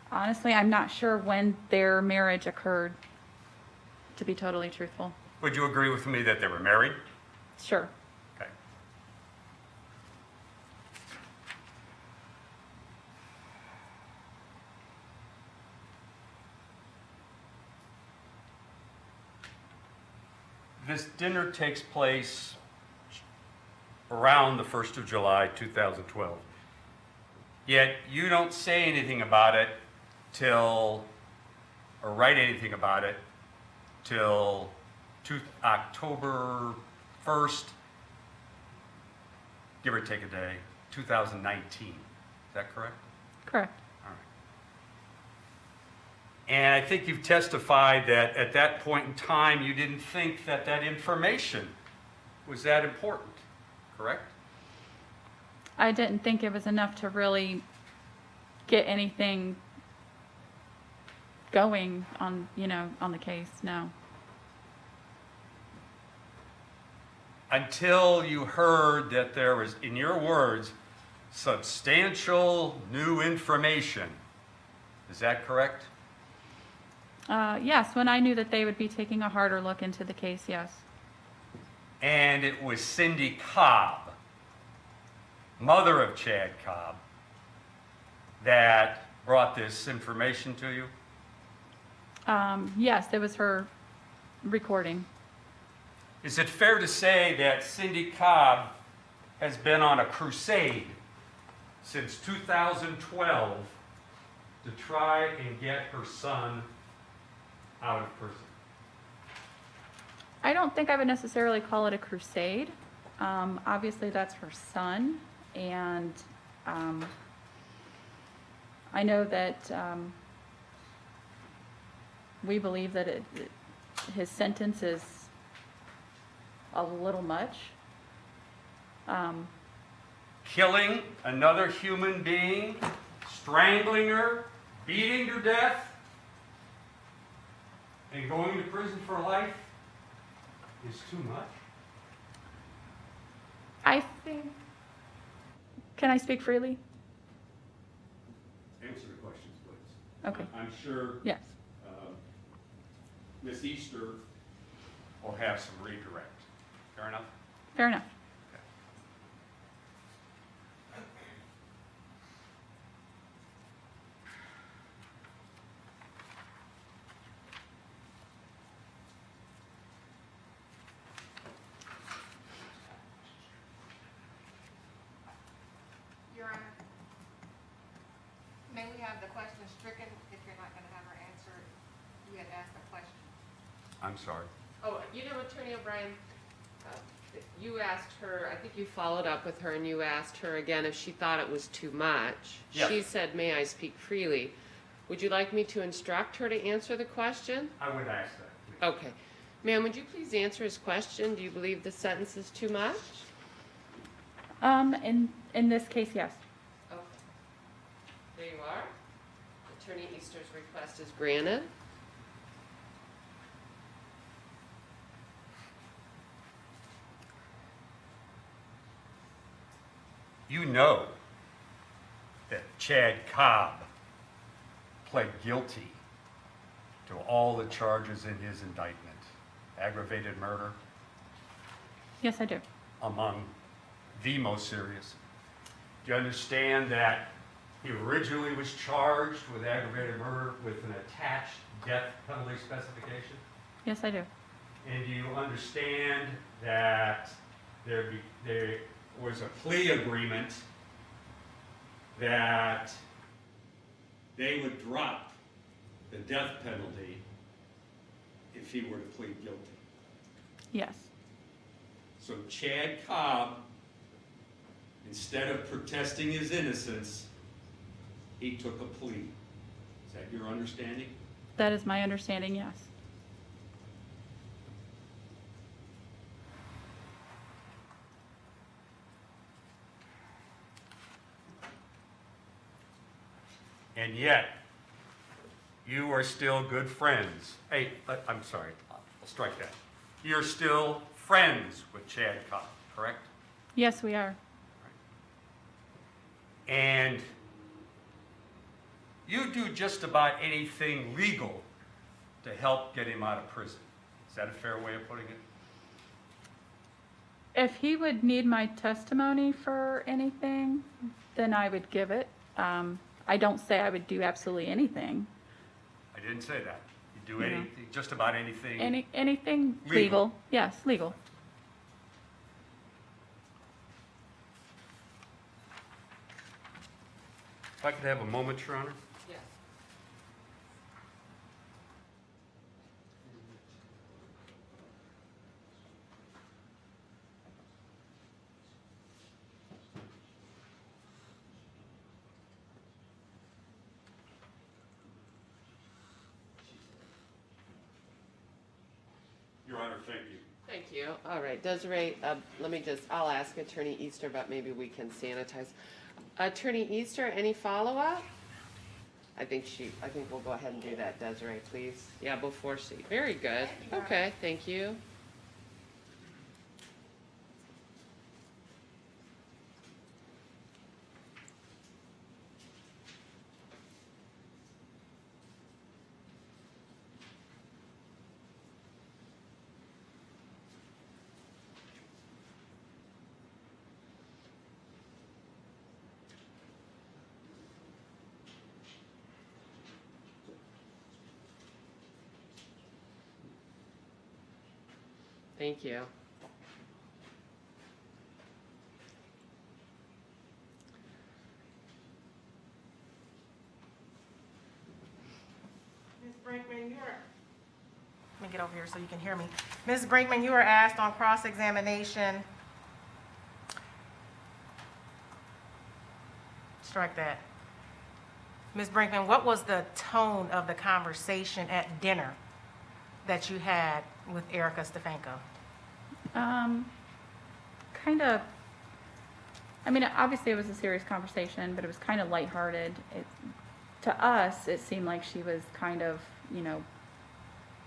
Honestly, I'm not sure when their marriage occurred, to be totally truthful. Would you agree with me that they were married? Sure. Okay. This dinner takes place around the 1st of July, 2012. Yet you don't say anything about it or write anything about it till October 1st, give or take a day, 2019. Is that correct? Correct. All right. And I think you've testified that at that point in time, you didn't think that that information was that important, correct? I didn't think it was enough to really get anything going on, on the case, no. Until you heard that there was, in your words, substantial new information. Is that correct? Yes, when I knew that they would be taking a harder look into the case, yes. And it was Cindee Cobb, mother of Chad Cobb, that brought this information to you? Yes, it was her recording. Is it fair to say that Cindee Cobb has been on a crusade since 2012 to try and get her son out of prison? I don't think I would necessarily call it a crusade. Obviously, that's her son, and I know that we believe that his sentence is a little much. Killing another human being, strangling her, beating to death, and going to prison for life is too much? I think. Can I speak freely? Answer the questions, please. Okay. I'm sure Yes. Ms. Easter Or have some redirect. Fair enough? Fair enough. Your Honor, may we have the question stricken if you're not going to have her answer? You had asked a question. I'm sorry. Oh, Attorney O'Brien, you asked her, I think you followed up with her and you asked her again if she thought it was too much. Yes. She said, may I speak freely? Would you like me to instruct her to answer the question? I would ask that, please. Okay. Ma'am, would you please answer his question? Do you believe the sentence is too much? In this case, yes. Okay. There you are. Attorney Easter's request is granted. You know that Chad Cobb pled guilty to all the charges in his indictment. Aggravated murder, Yes, I do. among the most serious. Do you understand that he originally was charged with aggravated murder with an attached death penalty specification? Yes, I do. And do you understand that there was a plea agreement that they would drop the death penalty if he were to plead guilty? Yes. So Chad Cobb, instead of protesting his innocence, he took a plea. Is that your understanding? That is my understanding, yes. And yet, you are still good friends. Hey, I'm sorry, I'll strike that. You're still friends with Chad Cobb, correct? Yes, we are. And you do just about anything legal to help get him out of prison. Is that a fair way of putting it? If he would need my testimony for anything, then I would give it. I don't say I would do absolutely anything. I didn't say that. You do No. anything, just about anything. Anything Legal. legal. Yes, legal. If I could have a moment, Your Honor? Yes. thank you. Thank you. All right, Desiree, I'll ask Attorney Easter, but maybe we can sanitize. Attorney Easter, any follow-up? I think we'll go ahead and do that, Desiree, please. Yeah, before she, very good. Okay, thank you. Thank you. Ms. Brinkman, let me get over here so you can hear me. Ms. Brinkman, you were asked on cross-examination. Strike that. Ms. Brinkman, what was the tone of the conversation at dinner that you had with Erica Stefanko? Kind of, I mean, obviously it was a serious conversation, but it was kind of lighthearted. To us, it seemed like she was kind of,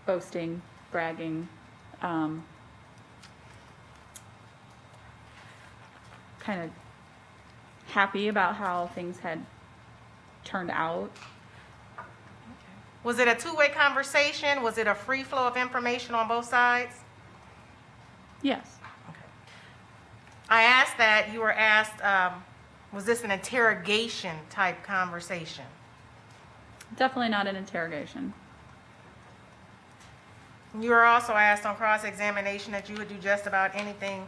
boasting, bragging, kind of happy about how things had turned out. Was it a two-way conversation? Was it a free flow of information on both sides? Yes. I asked that, you were asked, was this an interrogation type conversation? Definitely not an interrogation. You were also asked on cross-examination that you would do just about anything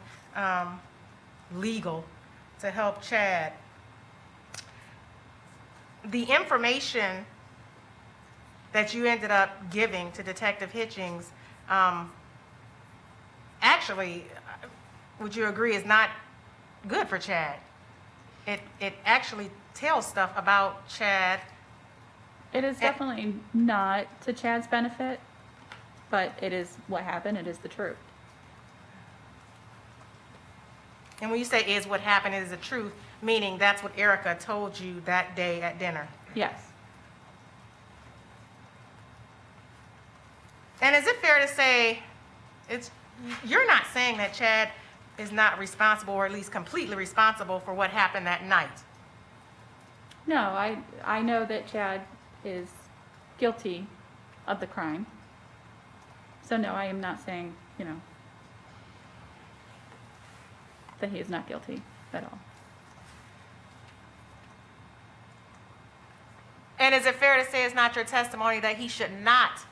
legal to help Chad. The information that you ended up giving to Detective Hitchings, actually, would you agree, is not good for Chad? It actually tells stuff about Chad. It is definitely not to Chad's benefit, but it is what happened. It is the truth. And when you say is what happened, it is the truth, meaning that's what Erica told you that day at dinner. Yes. And is it fair to say, you're not saying that Chad is not responsible, or at least completely responsible, for what happened that night? No, I know that Chad is guilty of the crime. So no, I am not saying, that he is not guilty at all. And is it fair to say it's not your testimony that he should not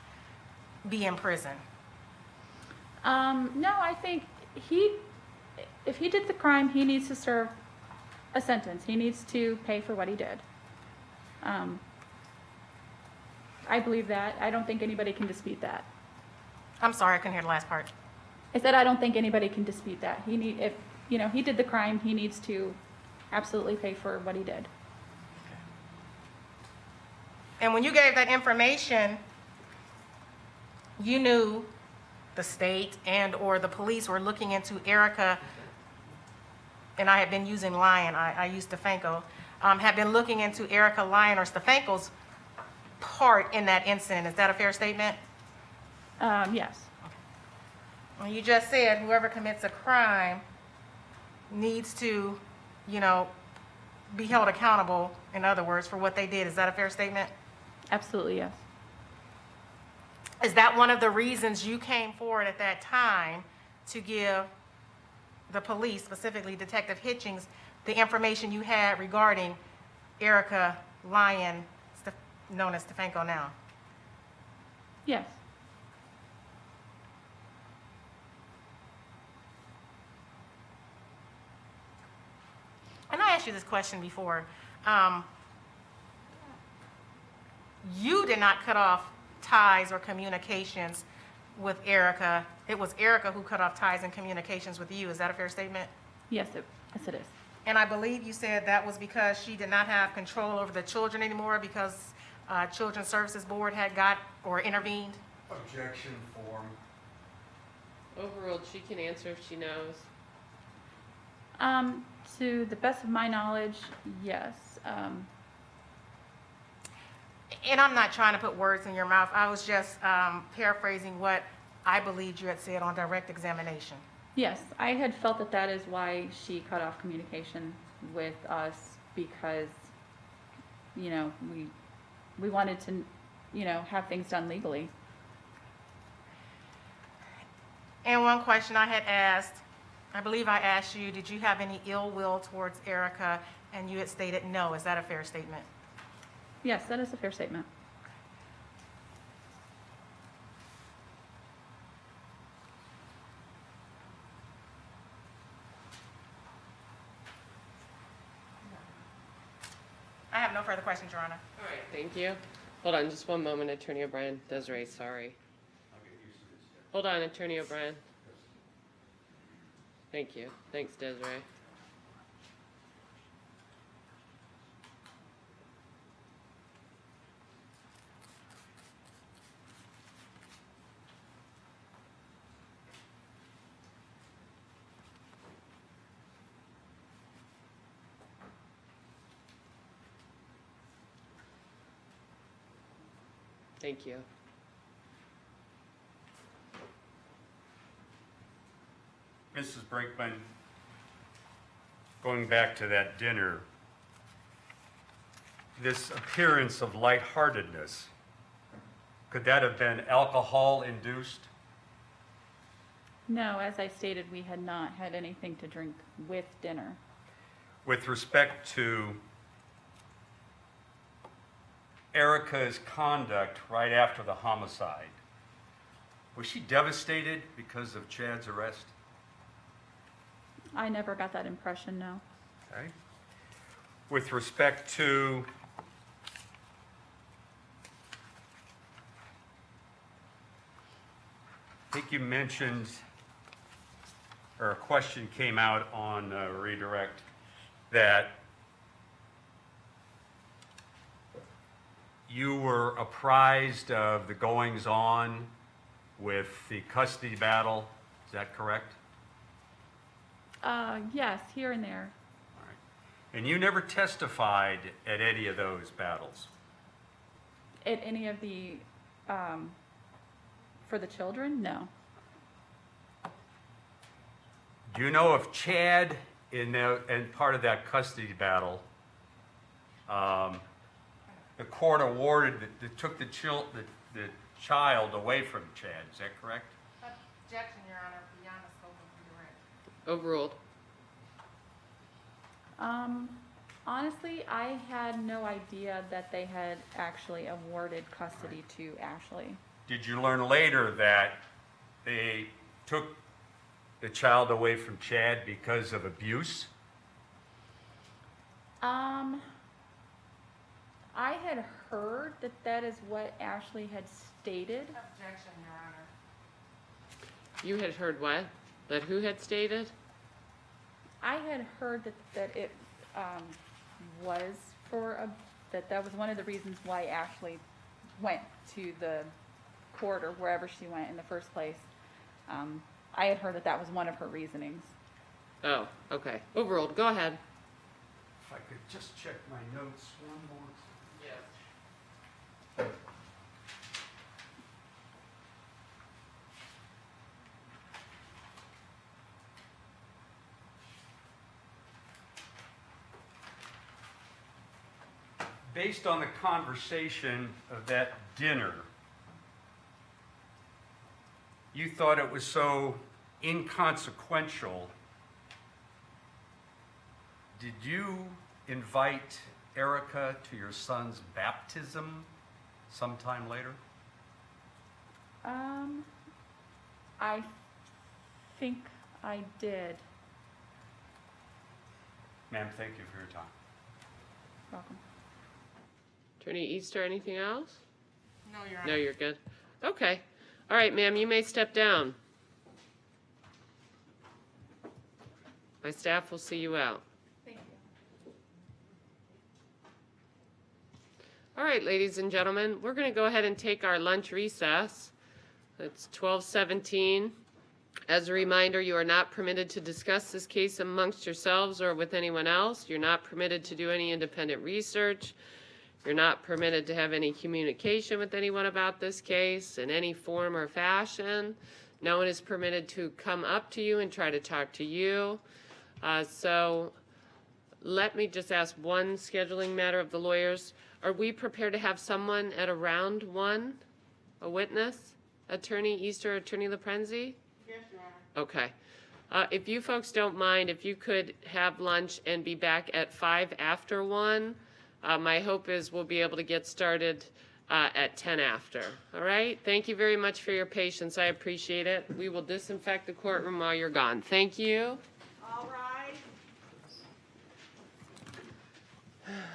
be in prison? No, I think if he did the crime, he needs to serve a sentence. He needs to pay for what he did. I believe that. I don't think anybody can dispute that. I'm sorry, I couldn't hear the last part. I said I don't think anybody can dispute that. If he did the crime, he needs to absolutely pay for what he did. And when you gave that information, you knew the state and or the police were looking into Erica, and I have been using Lyon, I used Stefanko, have been looking into Erica Lyon or Stefanko's part in that incident. Is that a fair statement? Yes. Well, you just said whoever commits a crime needs to, be held accountable, in other words, for what they did. Is that a fair statement? Absolutely, yes. Is that one of the reasons you came forward at that time to give the police, specifically Detective Hitchings, the information you had regarding Erica Lyon, known as Stefanko now? Yes. And I asked you this question before. You did not cut off ties or communications with Erica. It was Erica who cut off ties and communications with you. Is that a fair statement? Yes, it is. And I believe you said that was because she did not have control over the children anymore because Children's Services Board had got or intervened? Objection form. Overruled. She can answer if she knows. To the best of my knowledge, yes. And I'm not trying to put words in your mouth. I was just paraphrasing what I believed you had said on direct examination. Yes, I had felt that that is why she cut off communication with us because, you know, we wanted to, you know, have things done legally. And one question I had asked, I believe I asked you, did you have any ill will towards Erica? And you had stated no. Is that a fair statement? Yes, that is a fair statement. I have no further questions, Your Honor. All right, thank you. Hold on just one moment, Attorney O'Brien. Desiree, sorry. Hold on, Attorney O'Brien. Thank you. Thanks, Desiree. Thank you. Mrs. Brinkman, going back to that dinner, this appearance of lightheartedness, could that have been alcohol-induced? No, as I stated, we had not had anything to drink with dinner. With respect to Erica's conduct right after the homicide, was she devastated because of Chad's arrest? I never got that impression, no. Okay. With respect to I think you mentioned, or a question came out on redirect, that you were apprised of the goings-on with the custody battle. Is that correct? Yes, here and there. All right. And you never testified at any of those battles? At any of the, for the children? No. Do you know if Chad, in part of that custody battle, the court awarded, took the child away from Chad, is that correct? Objection, Your Honor, beyond the scope of redirect. Overruled. Honestly, I had no idea that they had actually awarded custody to Ashley. Did you learn later that they took the child away from Chad because of abuse? I had heard that that is what Ashley had stated. Objection, Your Honor. You had heard what? That who had stated? I had heard that it was for that was one of the reasons why Ashley went to the court or wherever she went in the first place. I had heard that that was one of her reasonings. Oh, okay. Overruled. Go ahead. If I could just check my notes one more time. Yes. Based on the conversation of that dinner, you thought it was so inconsequential. Did you invite Erica to your son's baptism sometime later? I think I did. Ma'am, thank you for your time. Welcome. Attorney Easter, anything else? No, Your Honor. No, you're good. Okay. All right, ma'am, you may step down. My staff will see you out. Thank you. All right, ladies and gentlemen, we're going to go ahead and take our lunch recess. It's 12:17. As a reminder, you are not permitted to discuss this case amongst yourselves or with anyone else. You're not permitted to do any independent research. You're not permitted to have any communication with anyone about this case in any form or fashion. No one is permitted to come up to you and try to talk to you. So let me just ask one scheduling matter of the lawyers. Are we prepared to have someone at around 1, a witness? Attorney Easter, Attorney LaPrenzi? Yes, Your Honor. Okay. If you folks don't mind, if you could have lunch and be back at 5 after 1, my hope is we'll be able to get started at 10 after. All right? Thank you very much for your patience. I appreciate it. We will disinfect the courtroom while you're gone. Thank you. All right.